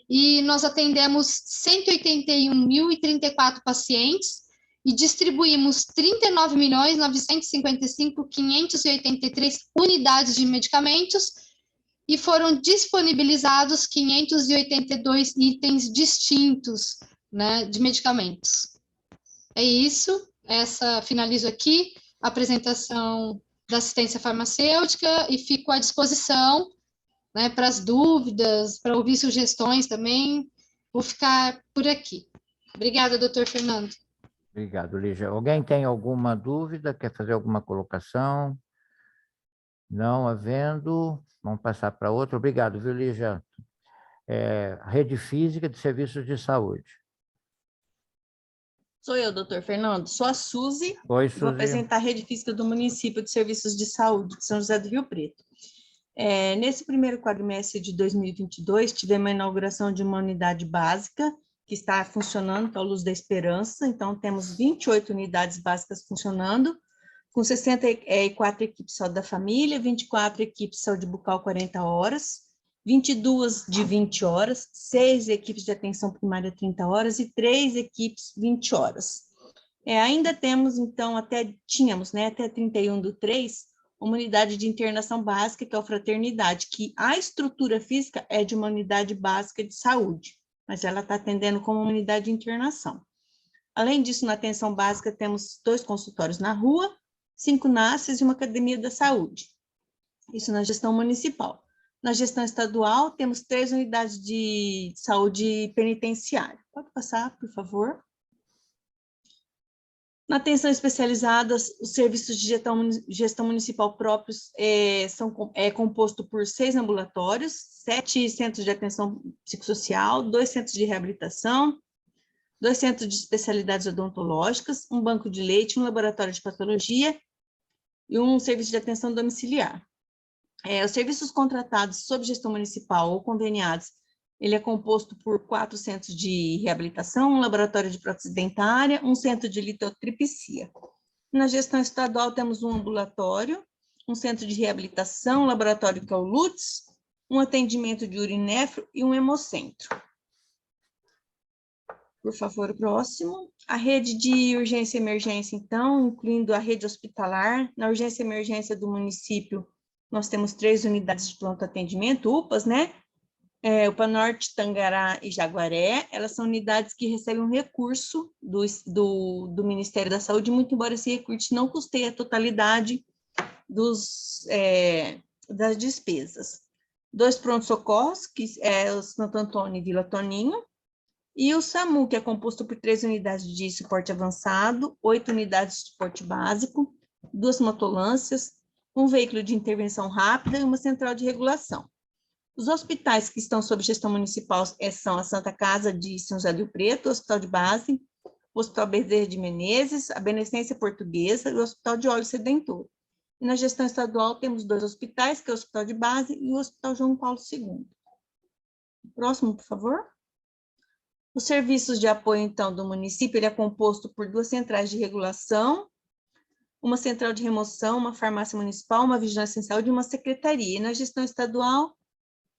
e nós atendemos 181.034 pacientes, e distribuímos 39.955.583 unidades de medicamentos, e foram disponibilizados 582 itens distintos, né, de medicamentos. É isso, finalizo aqui a apresentação da assistência farmacêutica, e fico à disposição, né, para as dúvidas, para ouvir sugestões também. Vou ficar por aqui. Obrigada, doutor Fernando. Obrigado, Lígia. Alguém tem alguma dúvida? Quer fazer alguma colocação? Não havendo, vamos passar para outra. Obrigado, viu, Lígia? Rede Física de Serviços de Saúde. Sou eu, doutor Fernando. Sou a Suzy. Oi, Suzy. Vou apresentar a Rede Física do Município de Serviços de Saúde de São José do Rio Preto. Nesse primeiro quadrimestre de 2022, tivemos a inauguração de uma unidade básica, que está funcionando, que é o Luz da Esperança. Então, temos 28 unidades básicas funcionando, com 64 equipes de saúde da família, 24 equipes de saúde bucal 40 horas, 22 de 20 horas, 6 equipes de atenção primária 30 horas e 3 equipes 20 horas. Ainda temos, então, tínhamos, né, até 31/3, uma unidade de internação básica, que é a Fraternidade, que a estrutura física é de uma unidade básica de saúde, mas ela está atendendo como uma unidade de internação. Além disso, na atenção básica, temos 2 consultórios na rua, 5 NASCs e uma academia da saúde. Isso na gestão municipal. Na gestão estadual, temos 3 unidades de saúde penitenciária. Pode passar, por favor. Na atenção especializada, os serviços de gestão municipal próprios é composto por 6 ambulatórios, 7 centros de atenção psicossocial, 2 centros de reabilitação, 2 centros de especialidades odontológicas, um banco de leite, um laboratório de patologia e um serviço de atenção domiciliar. Os serviços contratados sob gestão municipal ou conveniados, ele é composto por 4 centros de reabilitação, um laboratório de prótese dentária, um centro de litotripsia. Na gestão estadual, temos um ambulatório, um centro de reabilitação, um laboratório que é o LUTS, um atendimento de urinéfro e um hemocentro. Por favor, o próximo. A rede de urgência e emergência, então, incluindo a rede hospitalar. Na urgência e emergência do município, nós temos 3 unidades de pronto atendimento, UPAs, né? UPA Norte, Tangará e Jaguaré. Elas são unidades que recebem um recurso do Ministério da Saúde, muito embora esse recurso não custeie a totalidade das despesas. 2 pronto-socorros, que é o Santo Antônio e Vila Toninho, e o SAMU, que é composto por 3 unidades de suporte avançado, 8 unidades de suporte básico, 2 motolâncias, um veículo de intervenção rápida e uma central de regulação. Os hospitais que estão sob gestão municipal são a Santa Casa de São José do Rio Preto, o Hospital de Base, o Hospital Bezerra de Menezes, a Beneficência Portuguesa e o Hospital de Olhos Redentor. E na gestão estadual temos 2 hospitais, que é o Hospital de Base e o Hospital João Paulo II. Próximo, por favor. Os serviços de apoio, então, do município, ele é composto por 2 centrais de regulação, uma central de remoção, uma farmácia municipal, uma vigilância em saúde e uma secretaria. E na gestão estadual,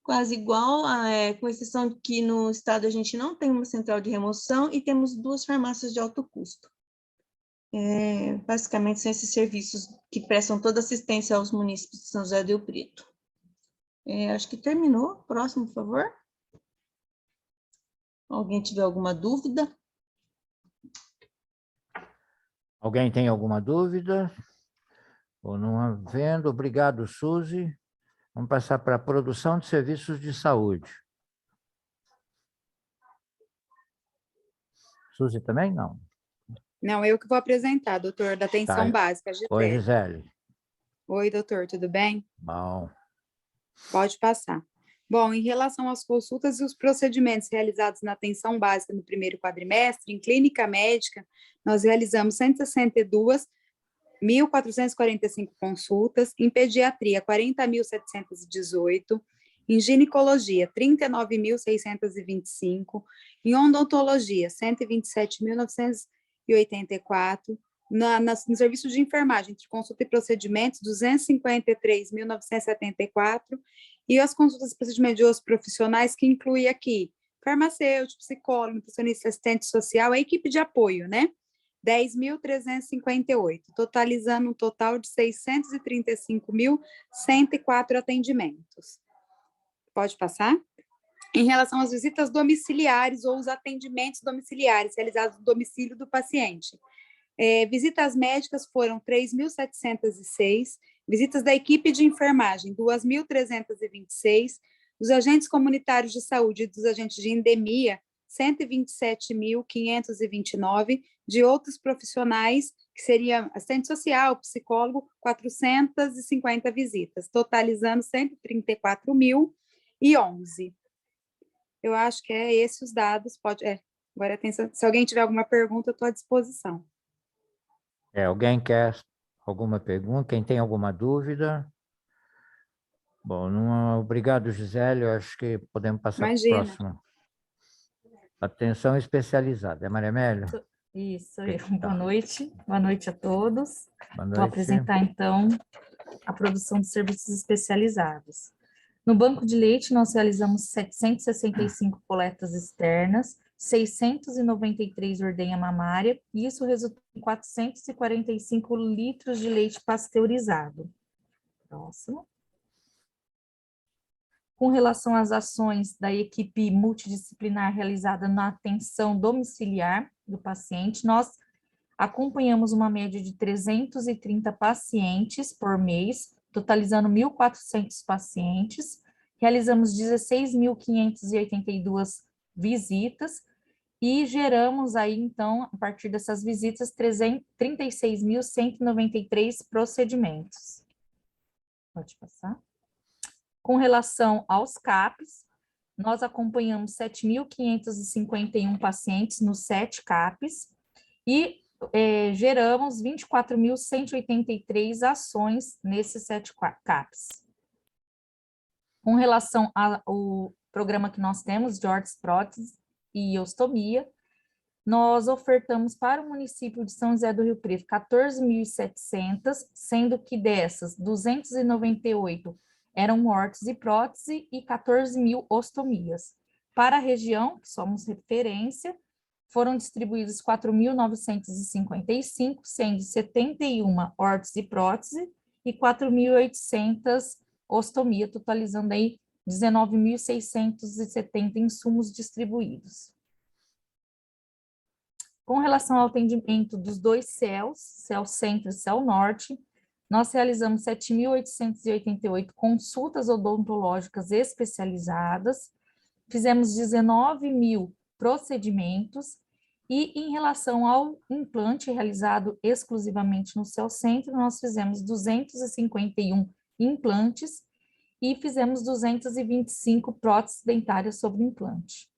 quase igual, com exceção de que no estado a gente não tem uma central de remoção e temos 2 farmácias de alto custo. Basicamente, são esses serviços que prestam toda assistência aos municípios de São José do Rio Preto. Acho que terminou. Próximo, por favor. Alguém tiver alguma dúvida? Alguém tem alguma dúvida? Ou não havendo? Obrigado, Suzy. Vamos passar para a produção de serviços de saúde. Suzy também? Não. Não, eu que vou apresentar, doutor, da atenção básica, Gisele. Oi, Gisele. Oi, doutor, tudo bem? Bom. Pode passar. Bom, em relação às consultas e os procedimentos realizados na atenção básica no primeiro quadrimestre, em clínica médica, nós realizamos 162.445 consultas, em pediatria, 40.718, em ginecologia, 39.625, em odontologia, 127.984, no serviço de enfermagem, entre consulta e procedimentos, 253.974, e as consultas e procedimentos de outros profissionais, que inclui aqui farmacêutico, psicólogo, nutricionista, assistente social, a equipe de apoio, né? 10.358, totalizando um total de 635.104 atendimentos. Pode passar? Em relação às visitas domiciliares ou os atendimentos domiciliares realizados no domicílio do paciente, visitas médicas foram 3.706, visitas da equipe de enfermagem, 2.326, dos agentes comunitários de saúde e dos agentes de endemia, 127.529, de outros profissionais, que seria assistente social, psicólogo, 450 visitas, totalizando 134.011. Eu acho que é esses os dados, agora atenção, se alguém tiver alguma pergunta, eu estou à disposição. Alguém quer alguma pergunta? Quem tem alguma dúvida? Bom, obrigado, Gisele. Eu acho que podemos passar para o próximo. Atenção especializada. É Maria Amélia? Isso, boa noite. Boa noite a todos. Boa noite. Vou apresentar, então, a produção de serviços especializados. No banco de leite, nós realizamos 765 coletas externas, 693 ordenha mamária, e isso resultou em 445 litros de leite pasteurizado. Próximo. Com relação às ações da equipe multidisciplinar realizada na atenção domiciliar do paciente, nós acompanhamos uma média de 330 pacientes por mês, totalizando 1.400 pacientes, realizamos 16.582 visitas e geramos aí, então, a partir dessas visitas, 36.193 procedimentos. Pode passar. Com relação aos CAPs, nós acompanhamos 7.551 pacientes nos 7 CAPs e geramos 24.183 ações nesses 7 CAPs. Com relação ao programa que nós temos de órtese, prótese e ostomia, nós ofertamos para o município de São José do Rio Preto 14.700, sendo que dessas, 298 eram órtese e prótese e 14.000 ostomias. Para a região, que somos referência, foram distribuídos 4.955, sendo 71 órtese e prótese e 4.800 ostomia, totalizando aí 19.670 insumos distribuídos. Com relação ao atendimento dos 2 CELs, CEL Centro e CEL Norte, nós realizamos 7.888 consultas odontológicas especializadas, fizemos 19.000 procedimentos e, em relação ao implante realizado exclusivamente no CEL Centro, nós fizemos 251 implantes e fizemos 225 próteses dentárias sobre implante.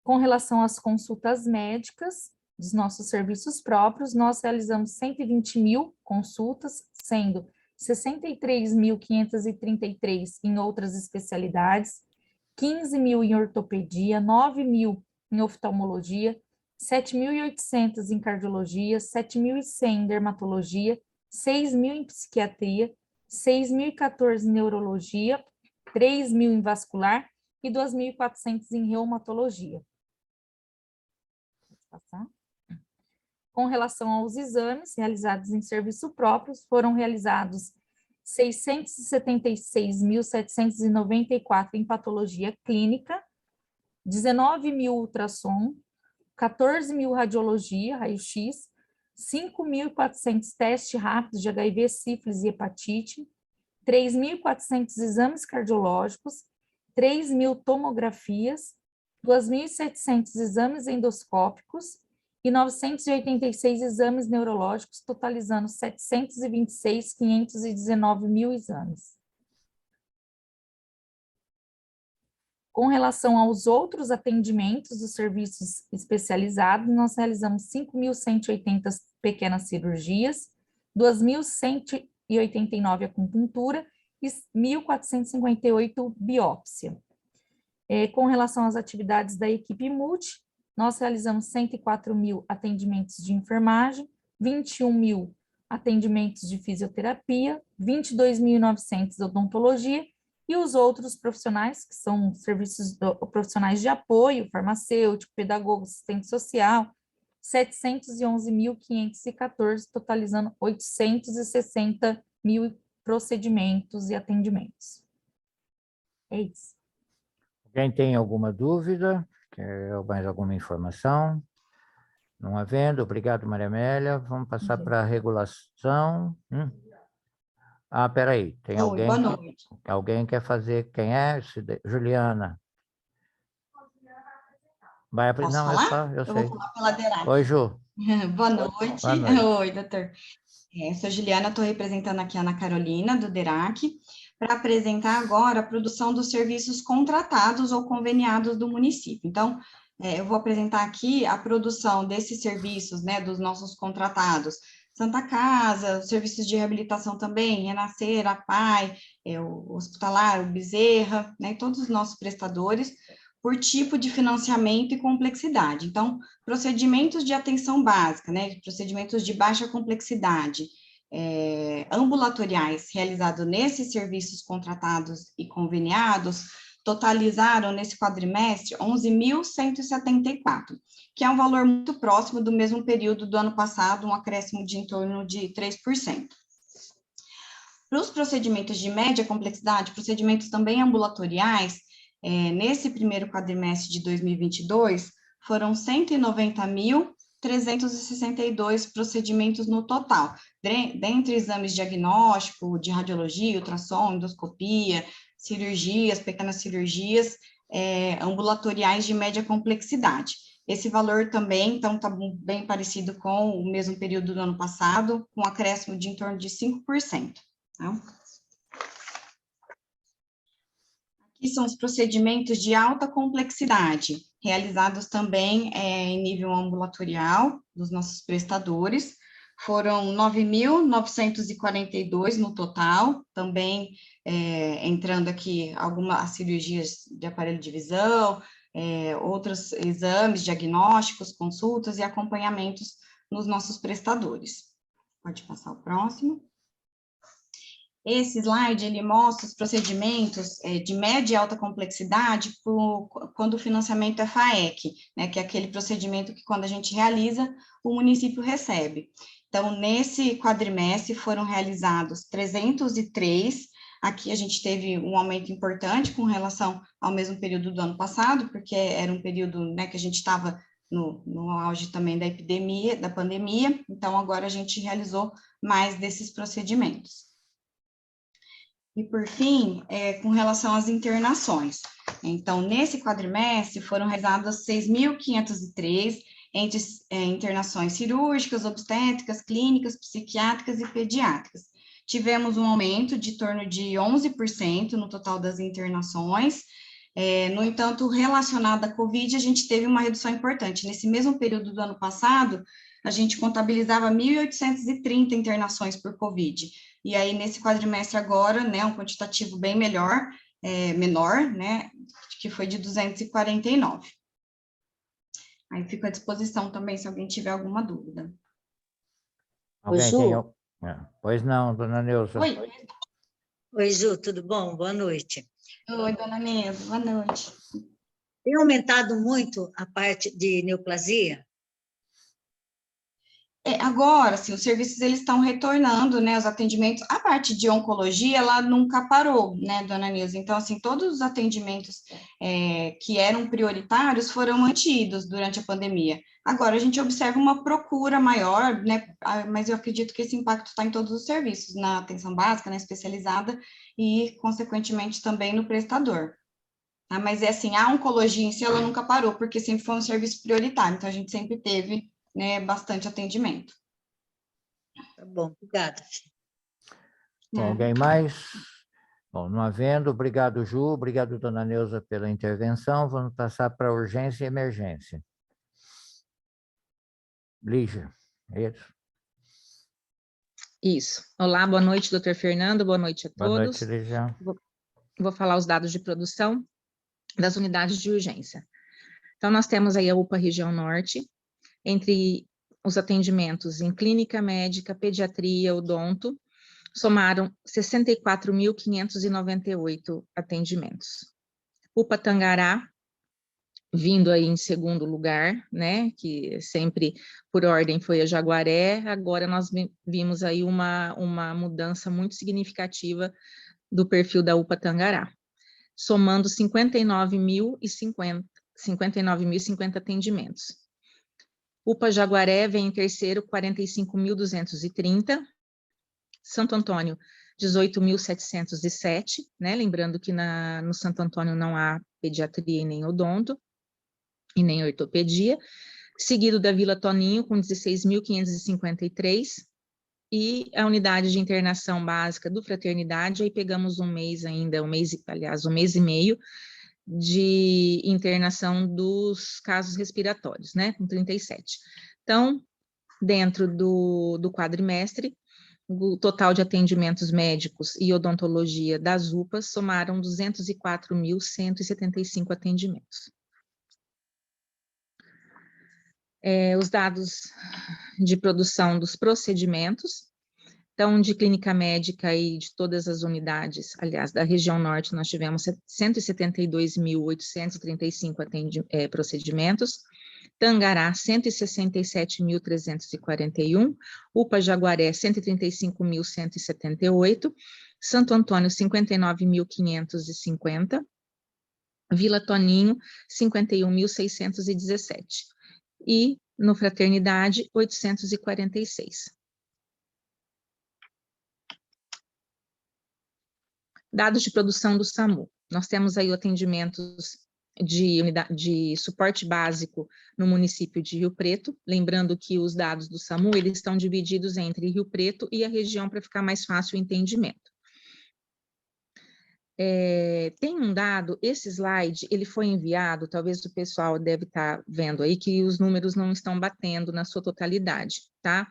Com relação às consultas médicas dos nossos serviços próprios, nós realizamos 120.000 consultas, sendo 63.533 em outras especialidades, 15.000 em ortopedia, 9.000 em oftalmologia, 7.800 em cardiologia, 7.100 em dermatologia, 6.000 em psiquiatria, 6.014 em neurologia, 3.000 em vascular e 2.400 em reumatologia. Passar. Com relação aos exames realizados em serviço próprio, foram realizados 676.794 em patologia clínica, 19.000 ultrassom, 14.000 radiologia, raio-x, 5.400 testes rápidos de HIV, sífilis e hepatite, 3.400 exames cardiológicos, 3.000 tomografias, 2.700 exames endoscópicos e 986 exames neurológicos, totalizando 726.519 exames. Com relação aos outros atendimentos dos serviços especializados, nós realizamos 5.180 pequenas cirurgias, 2.189 acupuntura e 1.458 biópsia. Com relação às atividades da equipe multi, nós realizamos 104.000 atendimentos de enfermagem, 21.000 atendimentos de fisioterapia, 22.900 de odontologia e os outros profissionais, que são serviços profissionais de apoio, farmacêutico, pedagogo, assistente social, 711.514, totalizando 860.000 procedimentos e atendimentos. É isso. Quem tem alguma dúvida, quer mais alguma informação? Não havendo, obrigado, Maria Amélia. Vamos passar para a regulação. Espera aí, tem alguém? Boa noite. Alguém quer fazer? Quem é? Juliana. Vai Posso não, falar? eu sei. Vou falar pela DERAC. Oi, Ju. Boa noite. Boa noite. Oi, doutor. Eu sou Juliana, estou representando aqui a Ana Carolina, do DERAC, para apresentar agora a produção dos serviços contratados ou conveniados do município. Então, eu vou apresentar aqui a produção desses serviços, né, dos nossos contratados. Santa Casa, serviços de reabilitação também, Renascer, a PAI, o Hospitalar, o Bezerra, né, todos os nossos prestadores, por tipo de financiamento e complexidade. Então, procedimentos de atenção básica, né, procedimentos de baixa complexidade, ambulatoriais realizados nesses serviços contratados e conveniados, totalizaram nesse quadrimestre 11.174, que é um valor muito próximo do mesmo período do ano passado, um acréscimo de em torno de 3%. Para os procedimentos de média complexidade, procedimentos também ambulatoriais, nesse primeiro quadrimestre de 2022, foram 190.362 procedimentos no total, dentre exames diagnóstico, de radiologia, ultrassom, endoscopia, cirurgias, pequenas cirurgias, ambulatoriais de média complexidade. Esse valor também, então, está bem parecido com o mesmo período do ano passado, com um acréscimo de em torno de 5%. Tá? Aqui são os procedimentos de alta complexidade, realizados também em nível ambulatorial dos nossos prestadores. Foram 9.942 no total, também entrando aqui algumas cirurgias de aparelho de visão, outros exames diagnósticos, consultas e acompanhamentos nos nossos prestadores. Pode passar o próximo. Esse slide, ele mostra os procedimentos de média e alta complexidade quando o financiamento é FAEC, né, que é aquele procedimento que quando a gente realiza, o município recebe. Então, nesse quadrimestre foram realizados 303, aqui a gente teve um aumento importante com relação ao mesmo período do ano passado, porque era um período, né, que a gente estava no auge também da epidemia, da pandemia, então agora a gente realizou mais desses procedimentos. E, por fim, com relação às internações. Então, nesse quadrimestre, foram realizadas 6.503 entre internações cirúrgicas, obstétricas, clínicas, psiquiátricas e pediátricas. Tivemos um aumento de torno de 11% no total das internações. No entanto, relacionado à Covid, a gente teve uma redução importante. Nesse mesmo período do ano passado, a gente contabilizava 1.830 internações por Covid. E aí, nesse quadrimestre agora, né, um quantitativo bem menor, né, que foi de 249. Aí fico à disposição também, se alguém tiver alguma dúvida. Alguém tem... Pois não, dona Neuza. Oi. Oi, Ju, tudo bom? Boa noite. Oi, dona Neuza, boa noite. Tem aumentado muito a parte de neoplasia? Agora, assim, os serviços eles estão retornando, né, os atendimentos, a parte de oncologia, ela nunca parou, né, dona Nilza? Então, assim, todos os atendimentos que eram prioritários foram mantidos durante a pandemia. Agora, a gente observa uma procura maior, né, mas eu acredito que esse impacto está em todos os serviços, na atenção básica, na especializada e, consequentemente, também no prestador. Mas, assim, a oncologia em si, ela nunca parou, porque sempre foi um serviço prioritário, então a gente sempre teve, né, bastante atendimento. Tá bom, obrigada. Bom, alguém mais? Bom, não havendo, obrigado, Ju, obrigado, dona Neuza, pela intervenção. Vamos passar para urgência e emergência. Lígia, é isso? Isso. Olá, boa noite, doutor Fernando, boa noite a todos. Boa noite, Lígia. Vou falar os dados de produção das unidades de urgência. Então, nós temos aí a UPA Região Norte, entre os atendimentos em clínica médica, pediatria, odonto, somaram 64.598 atendimentos. UPA Tangará, vindo aí em segundo lugar, né, que sempre por ordem foi a Jaguaré, agora nós vimos aí uma mudança muito significativa do perfil da UPA Tangará, somando 59.050 atendimentos. UPA Jaguaré vem em terceiro, 45.230. Santo Antônio, 18.707, né? Lembrando que no Santo Antônio não há pediatria e nem odonto, e nem ortopedia. Seguido da Vila Toninho, com 16.553. E a unidade de internação básica do Fraternidade, aí pegamos um mês ainda, um mês e meio, de internação dos casos respiratórios, né, com 37. Então, dentro do quadrimestre, o total de atendimentos médicos e odontologia das UPAs somaram 204.175 atendimentos. Os dados de produção dos procedimentos. Então, de clínica médica e de todas as unidades, aliás, da região norte, nós tivemos 172.835 procedimentos, Tangará, 167.341, UPA Jaguaré, 135.178, Santo Antônio, 59.550, Vila Toninho, 51.617, e no Fraternidade, 846. Dados de produção do SAMU. Nós temos aí atendimentos de suporte básico no município de Rio Preto, lembrando que os dados do SAMU, eles estão divididos entre Rio Preto e a região para ficar mais fácil o entendimento. Tem um dado, esse slide, ele foi enviado, talvez o pessoal deve estar vendo aí que os números não estão batendo na sua totalidade, tá?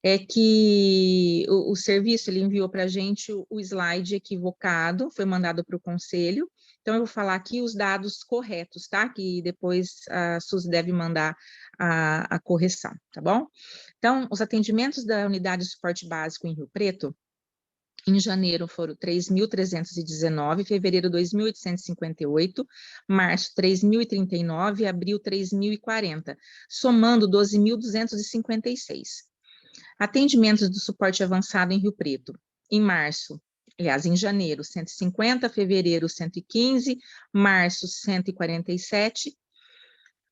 É que o serviço, ele enviou para a gente o slide equivocado, foi mandado para o conselho, então eu vou falar aqui os dados corretos, tá? Que depois a Suzy deve mandar a correção, tá bom? Então, os atendimentos da unidade de suporte básico em Rio Preto, em janeiro foram 3.319, fevereiro 2.858, março 3.039, abril 3.040, somando 12.256. Atendimentos do suporte avançado em Rio Preto, em março, aliás, em janeiro 150, fevereiro 115, março 147,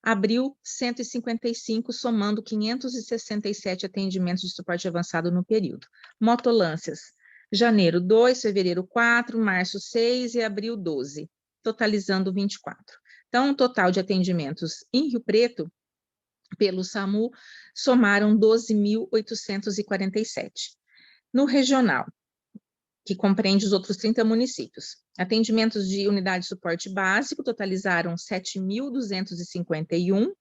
abril 155, somando 567 atendimentos de suporte avançado no período. Motolâncias, janeiro 2, fevereiro 4, março 6 e abril 12, totalizando 24. Então, o total de atendimentos em Rio Preto, pelo SAMU, somaram 12.847. No regional, que compreende os outros 30 municípios, atendimentos de unidade de suporte básico totalizaram 7.251,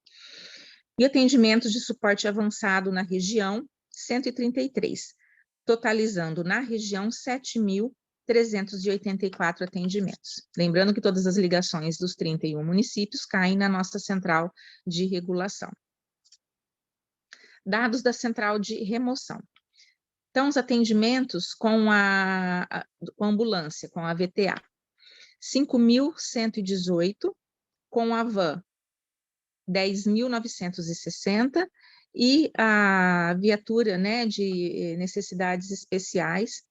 e atendimentos de suporte avançado na região, 133, totalizando na região 7.384 atendimentos. Lembrando que todas as ligações dos 31 municípios caem na nossa central de regulação. Dados da central de remoção. Então, os atendimentos com a ambulância, com a VTA, 5.118, com a van, 10.960, e a viatura, né, de necessidades especiais,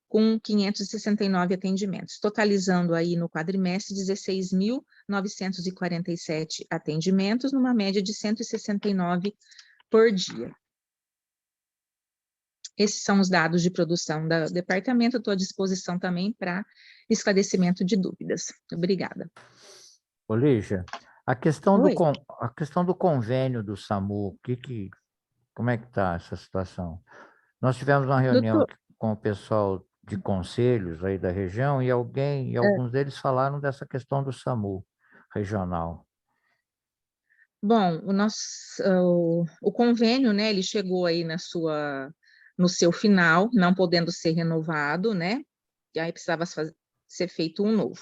com 569 atendimentos, totalizando aí no quadrimestre 16.947 atendimentos, numa média de 169 por dia. Esses são os dados de produção do departamento, estou à disposição também para esclarecimento de dúvidas. Obrigada. Ô, Lígia, a questão do convênio do SAMU, como é que está essa situação? Nós tivemos uma reunião com o pessoal de conselhos aí da região e alguns deles falaram dessa questão do SAMU regional. Bom, o convênio, né, ele chegou aí no seu final, não podendo ser renovado, né, e aí precisava ser feito um novo.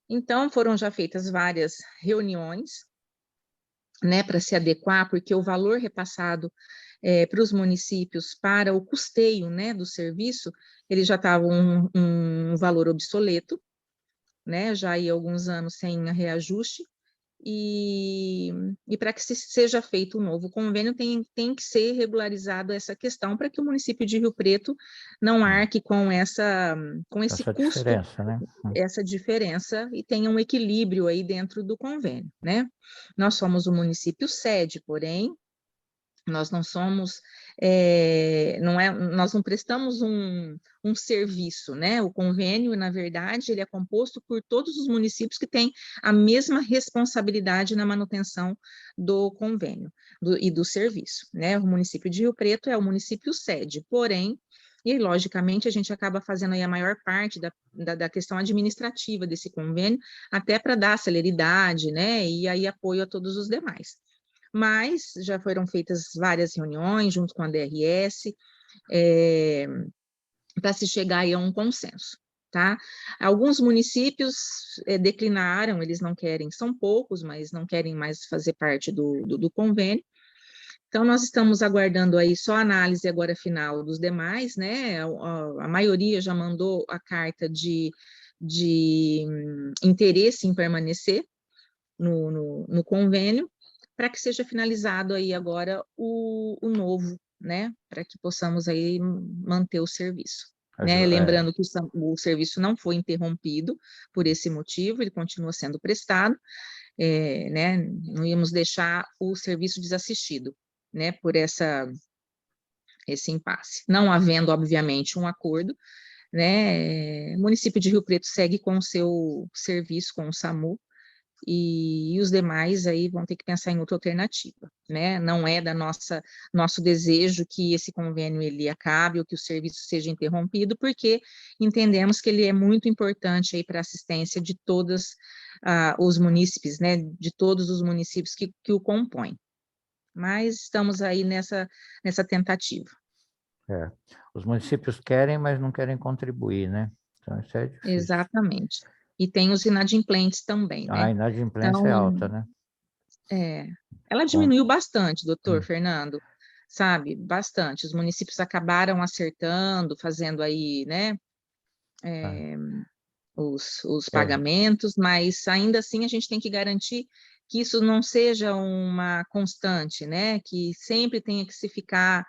Então, foram já feitas várias reuniões, né, para se adequar, porque o valor repassado para os municípios para o custeio, né, do serviço, ele já estava um valor obsoleto, né, já há alguns anos sem reajuste, e para que seja feito um novo convênio, tem que ser regularizado essa questão para que o município de Rio Preto não arque com esse custo, diferença, né? essa diferença, e tenha um equilíbrio aí dentro do convênio, né? Nós somos o município sede, porém, nós não somos, nós não prestamos um serviço, né? O convênio, na verdade, ele é composto por todos os municípios que têm a mesma responsabilidade na manutenção do convênio e do serviço, né? O município de Rio Preto é o município sede, porém, e logicamente a gente acaba fazendo aí a maior parte da questão administrativa desse convênio, até para dar celeridade, né? E aí apoio a todos os demais. Mas já foram feitas várias reuniões junto com a DRS, para se chegar aí a um consenso, tá? Alguns municípios declinaram, eles não querem, são poucos, mas não querem mais fazer parte do convênio. Então, nós estamos aguardando aí só a análise agora final dos demais, né? A maioria já mandou a carta de interesse em permanecer no convênio, para que seja finalizado aí agora o novo, né? Para que possamos aí manter o serviço. Né? Lembrando que o serviço não foi interrompido por esse motivo, ele continua sendo prestado, né? Não íamos deixar o serviço desassistido, né? Por esse impasse. Não havendo, obviamente, um acordo, né? O município de Rio Preto segue com o seu serviço, com o SAMU, e os demais aí vão ter que pensar em outra alternativa, né? Não é nosso desejo que esse convênio ele acabe ou que o serviço seja interrompido, porque entendemos que ele é muito importante aí para a assistência de todos os munícipes, né? De todos os municípios que o compõem. Mas estamos aí nessa tentativa. Os municípios querem, mas não querem contribuir, né? Então, isso é difícil. Exatamente. E tem os inadimplentes também, né? A inadimplência é alta, né? Ela diminuiu bastante, doutor Fernando, sabe? Bastante. Os municípios acabaram acertando, fazendo aí, né? Os pagamentos, mas ainda assim a gente tem que garantir que isso não seja uma constante, né? Que sempre tenha que se ficar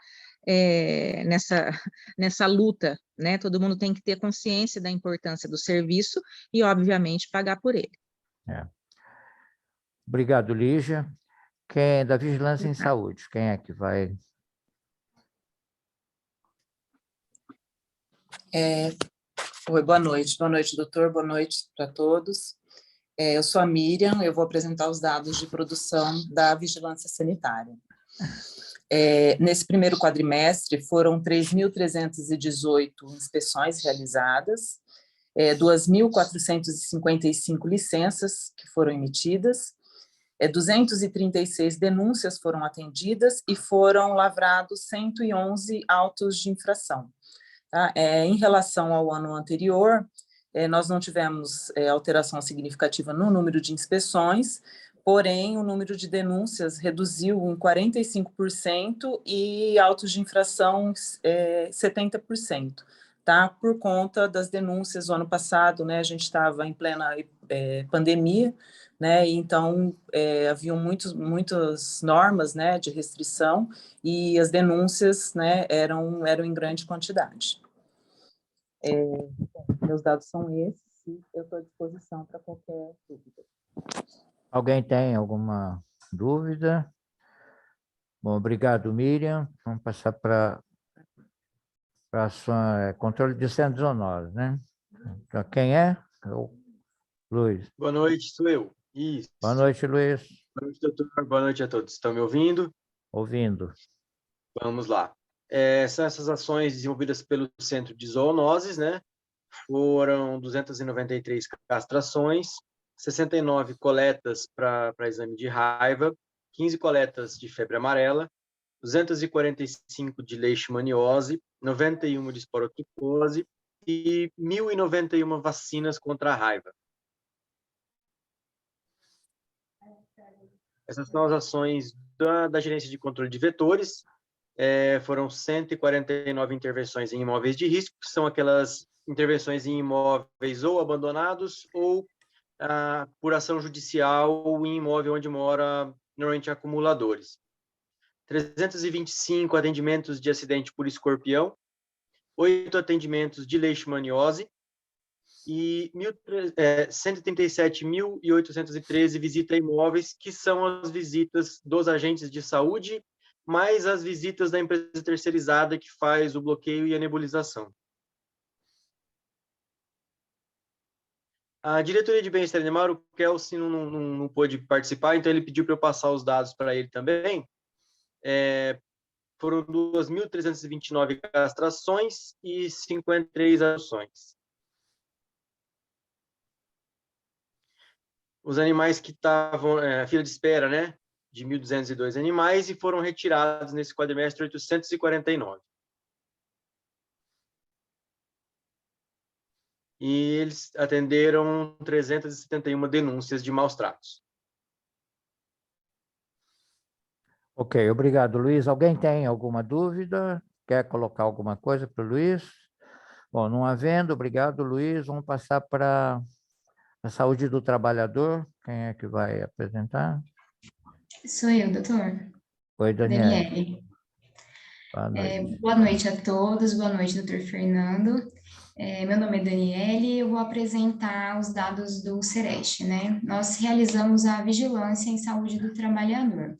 nessa luta, né? Todo mundo tem que ter consciência da importância do serviço e, obviamente, pagar por ele. Obrigado, Lígia. Quem é da Vigilância em Saúde? Quem é que vai? Oi, boa noite. Boa noite, doutor. Boa noite para todos. Eu sou a Miriam, eu vou apresentar os dados de produção da Vigilância Sanitária. Nesse primeiro quadrimestre, foram 3.318 inspeções realizadas, 2.455 licenças que foram emitidas, 236 denúncias foram atendidas e foram lavrados 111 autos de infração. Tá? Em relação ao ano anterior, nós não tivemos alteração significativa no número de inspeções, porém, o número de denúncias reduziu em 45% e autos de infração 70%, tá? Por conta das denúncias. O ano passado, né, a gente estava em plena pandemia, né, então haviam muitas normas, né, de restrição e as denúncias, né, eram em grande quantidade. Meus dados são esses e eu estou à disposição para qualquer dúvida. Alguém tem alguma dúvida? Bom, obrigado, Miriam. Vamos passar para controle de incêndios onoros, né? Então, quem é? Luiz. Boa noite, sou eu. Isso. Boa noite, Luiz. Boa noite, doutor. Boa noite a todos. Estão me ouvindo? Ouvindo. Vamos lá. São essas ações desenvolvidas pelo Centro de Zoonoses, né? Foram 293 castrações, 69 coletas para exame de raiva, 15 coletas de febre amarela, 245 de leishmaniose, 91 de esporotricose e 1.091 vacinas contra a raiva. Essas são as ações da Gerência de Controle de Vetores. Foram 149 intervenções em imóveis de risco, que são aquelas intervenções em imóveis ou abandonados ou por ação judicial em imóvel onde mora normalmente acumuladores. 325 atendimentos de acidente por escorpião, 8 atendimentos de leishmaniose e 137.813 visitas a imóveis, que são as visitas dos agentes de saúde, mais as visitas da empresa terceirizada que faz o bloqueio e a nebulização. A diretoria de bem-estar animal, o Kelsen não pôde participar, então ele pediu para eu passar os dados para ele também. Foram 2.329 castrações e 53 adoções. Os animais que estavam fila de espera, né, de 1.202 animais, e foram retirados nesse quadrimestre 849. E eles atenderam 371 denúncias de maus tratos. Ok, obrigado, Luiz. Alguém tem alguma dúvida? Quer colocar alguma coisa para o Luiz? Bom, não havendo, obrigado, Luiz. Vamos passar para a saúde do trabalhador. Quem é que vai apresentar? Sou eu, doutor. Oi, Daniele. Daniele. Boa noite. Boa noite a todos, boa noite, doutor Fernando. Meu nome é Daniele e eu vou apresentar os dados do Sereste, né? Nós realizamos a vigilância em saúde do trabalhador.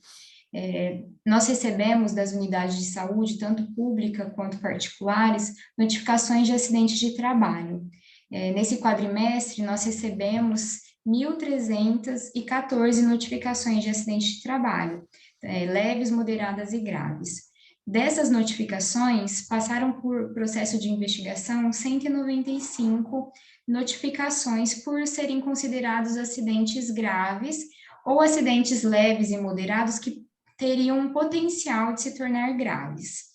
Nós recebemos das unidades de saúde, tanto pública quanto particulares, notificações de acidentes de trabalho. Nesse quadrimestre, nós recebemos 1.314 notificações de acidentes de trabalho, leves, moderadas e graves. Dessas notificações, passaram por processo de investigação 195 notificações por serem considerados acidentes graves ou acidentes leves e moderados que teriam um potencial de se tornar graves.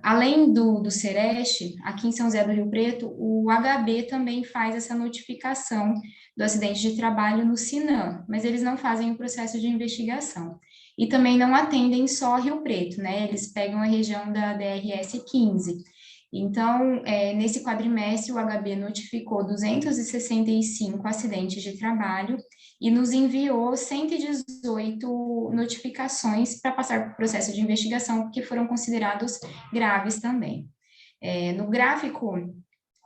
Além do Sereste, aqui em São José do Rio Preto, o HB também faz essa notificação do acidente de trabalho no SINAM, mas eles não fazem o processo de investigação. E também não atendem só Rio Preto, né? Eles pegam a região da DRS 15. Então, nesse quadrimestre, o HB notificou 265 acidentes de trabalho e nos enviou 118 notificações para passar por processo de investigação, que foram considerados graves também. No gráfico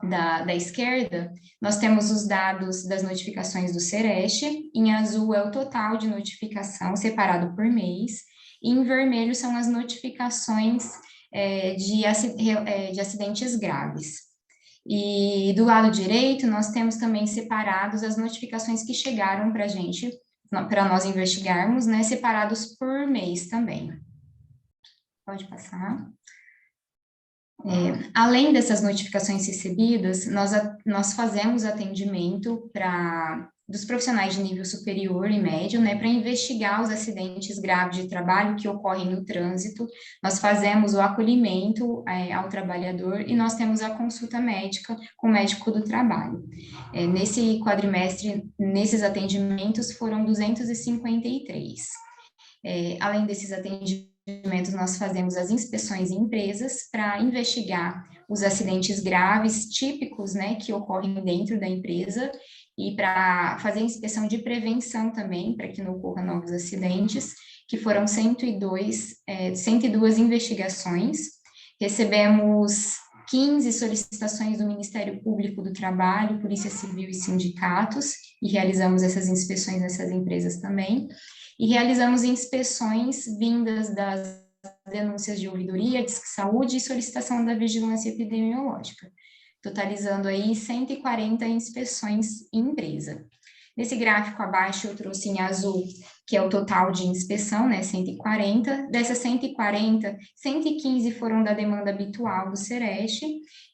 da esquerda, nós temos os dados das notificações do Sereste, em azul é o total de notificação separado por mês, e em vermelho são as notificações de acidentes graves. E do lado direito, nós temos também separados as notificações que chegaram para a gente, para nós investigarmos, né, separados por mês também. Pode passar. Além dessas notificações recebidas, nós fazemos atendimento dos profissionais de nível superior e médio, né, para investigar os acidentes graves de trabalho que ocorrem no trânsito. Nós fazemos o acolhimento ao trabalhador e nós temos a consulta médica com o médico do trabalho. Nesse quadrimestre, nesses atendimentos, foram 253. Além desses atendimentos, nós fazemos as inspeções em empresas para investigar os acidentes graves típicos, né, que ocorrem dentro da empresa e para fazer inspeção de prevenção também, para que não ocorram novos acidentes, que foram 102 investigações. Recebemos 15 solicitações do Ministério Público do Trabalho, Polícia Civil e sindicatos, e realizamos essas inspeções nessas empresas também. E realizamos inspeções vindas das denúncias de ouvidoria, Disque Saúde e solicitação da vigilância epidemiológica, totalizando aí 140 inspeções em empresa. Nesse gráfico abaixo eu trouxe em azul, que é o total de inspeção, né, 140. Dessas 140, 115 foram da demanda habitual do Sereste,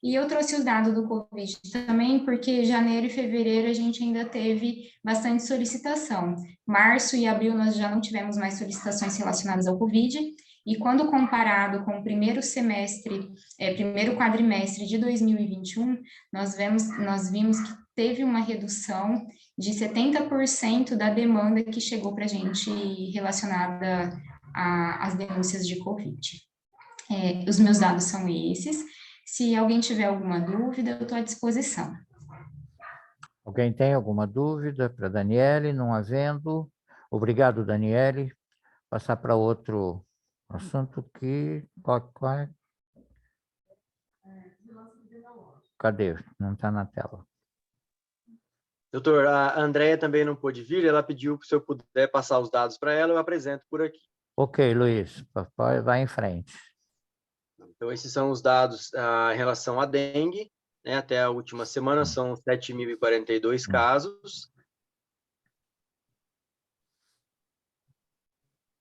e eu trouxe os dados do Covid também, porque janeiro e fevereiro a gente ainda teve bastante solicitação. Março e abril nós já não tivemos mais solicitações relacionadas ao Covid, e quando comparado com o primeiro quadrimestre de 2021, nós vimos que teve uma redução de 70% da demanda que chegou para a gente relacionada às denúncias de Covid. Os meus dados são esses. Se alguém tiver alguma dúvida, eu estou à disposição. Alguém tem alguma dúvida para a Daniele? Não havendo. Obrigado, Daniele. Passar para outro assunto que... Qual é? Cadê? Não está na tela. Doutor, a Andréia também não pôde vir, ela pediu se eu puder passar os dados para ela, eu apresento por aqui. Ok, Luiz, vai em frente. Então, esses são os dados em relação à dengue, né, até a última semana, são 7.042 casos.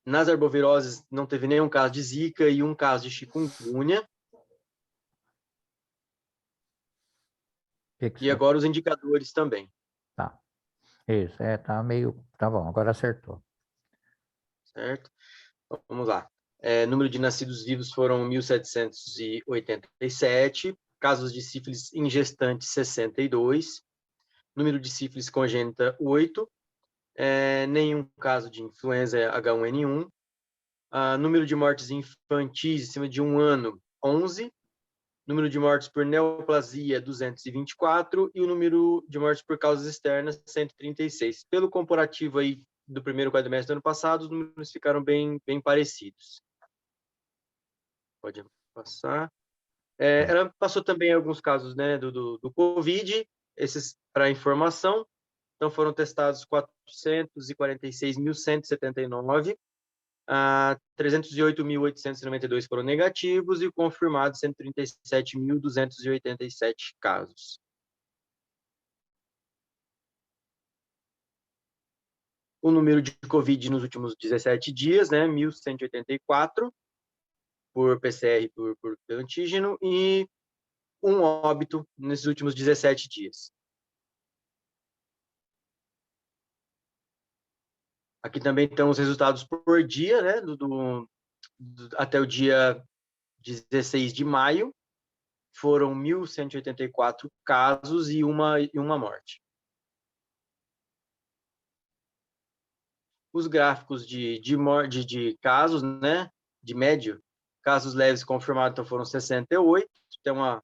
Nas arboviroses, não teve nenhum caso de zika e um caso de chikungunya. E agora os indicadores também. Tá. Isso, tá meio... Tá bom, agora acertou. Certo? Então, vamos lá. Número de nascidos vivos foram 1.787. Casos de sífilis em gestantes, 62. Número de sífilis congênita, 8. Nenhum caso de influenza H1N1. Número de mortes infantis acima de 1 ano, 11. Número de mortes por neoplasia, 224. E o número de mortes por causas externas, 136. Pelo comparativo aí do primeiro quadrimestre do ano passado, os números ficaram bem parecidos. Pode passar. Ela passou também alguns casos, né, do Covid, esses para informação. Então, foram testados 446.179, 308.892 foram negativos e confirmados 137.287 casos. O número de Covid nos últimos 17 dias, né, 1.184 por PCR por antígeno e 1 óbito nesses últimos 17 dias. Aqui também estão os resultados por dia, né, até o dia 16 de maio. Foram 1.184 casos e uma morte. Os gráficos de casos, né, de médio, casos leves confirmados, então foram 68. Então,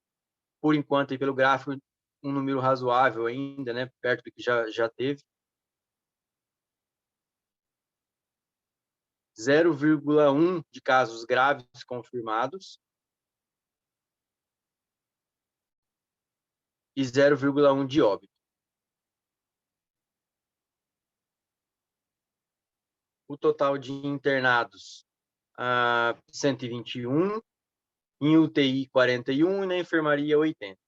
por enquanto, aí, pelo gráfico, um número razoável ainda, né, perto do que já teve. 0,1 de casos graves confirmados e 0,1 de óbito. O total de internados, 121, em UTI 41 e na enfermaria 80.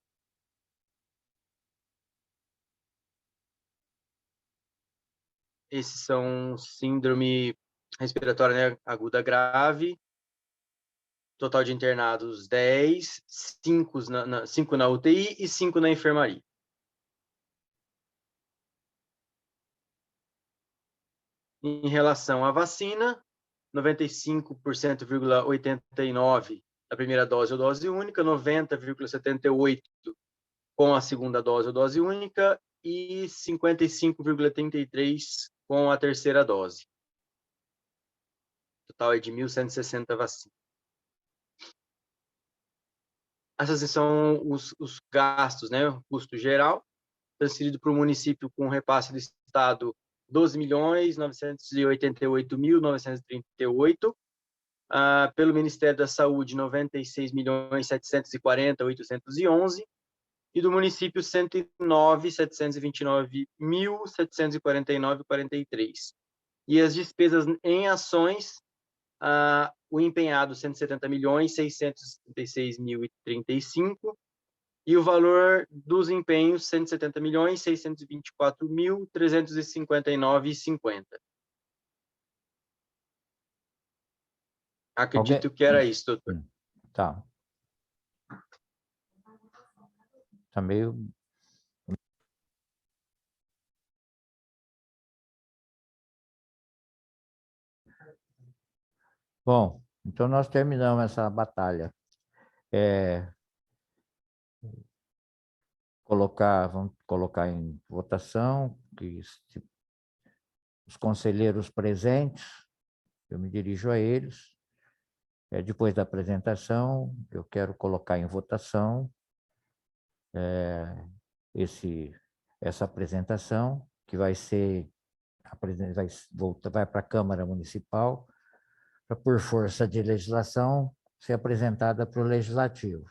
Esses são síndrome respiratória, né, aguda grave. Total de internados 10, 5 na UTI e 5 na enfermaria. Em relação à vacina, 95,89% da primeira dose ou dose única, 90,78% com a segunda dose ou dose única e 55,33% com a terceira dose. Total é de 1.160 vacinas. Esses são os gastos, né? O custo geral, transferido para o município com repasse do Estado, 12.988.938. Pelo Ministério da Saúde, 96.740.811. E do município, 109.729.749,43. E as despesas em ações, o empenhado 170.636.035 e o valor dos empenhos 170.624.359,50. Acredito que era isso, doutor. Tá. Tá meio... Bom, então nós terminamos essa batalha. Vamos colocar em votação que os conselheiros presentes, eu me dirijo a eles. Depois da apresentação, eu quero colocar em votação essa apresentação, que vai para a Câmara Municipal, para, por força de legislação, ser apresentada para o Legislativo.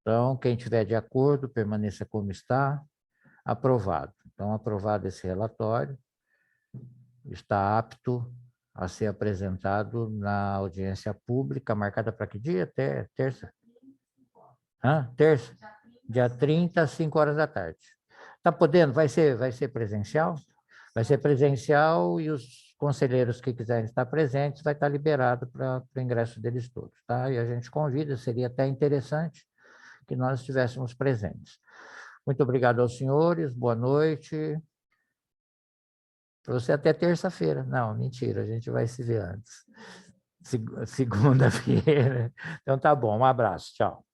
Então, quem tiver de acordo, permaneça como está. Aprovado. Então, aprovado esse relatório, está apto a ser apresentado na audiência pública, marcada para que dia? Até terça? Terça? Dia 30, às 5 horas da tarde. Está podendo? Vai ser presencial? Vai ser presencial e os conselheiros que quiserem estar presentes vai estar liberado para o ingresso deles todos, tá? E a gente convida, seria até interessante que nós estivéssemos presentes. Muito obrigado aos senhores, boa noite. Para você até terça-feira. Não, mentira, a gente vai se ver antes. Segunda-feira. Então tá bom, um abraço, tchau.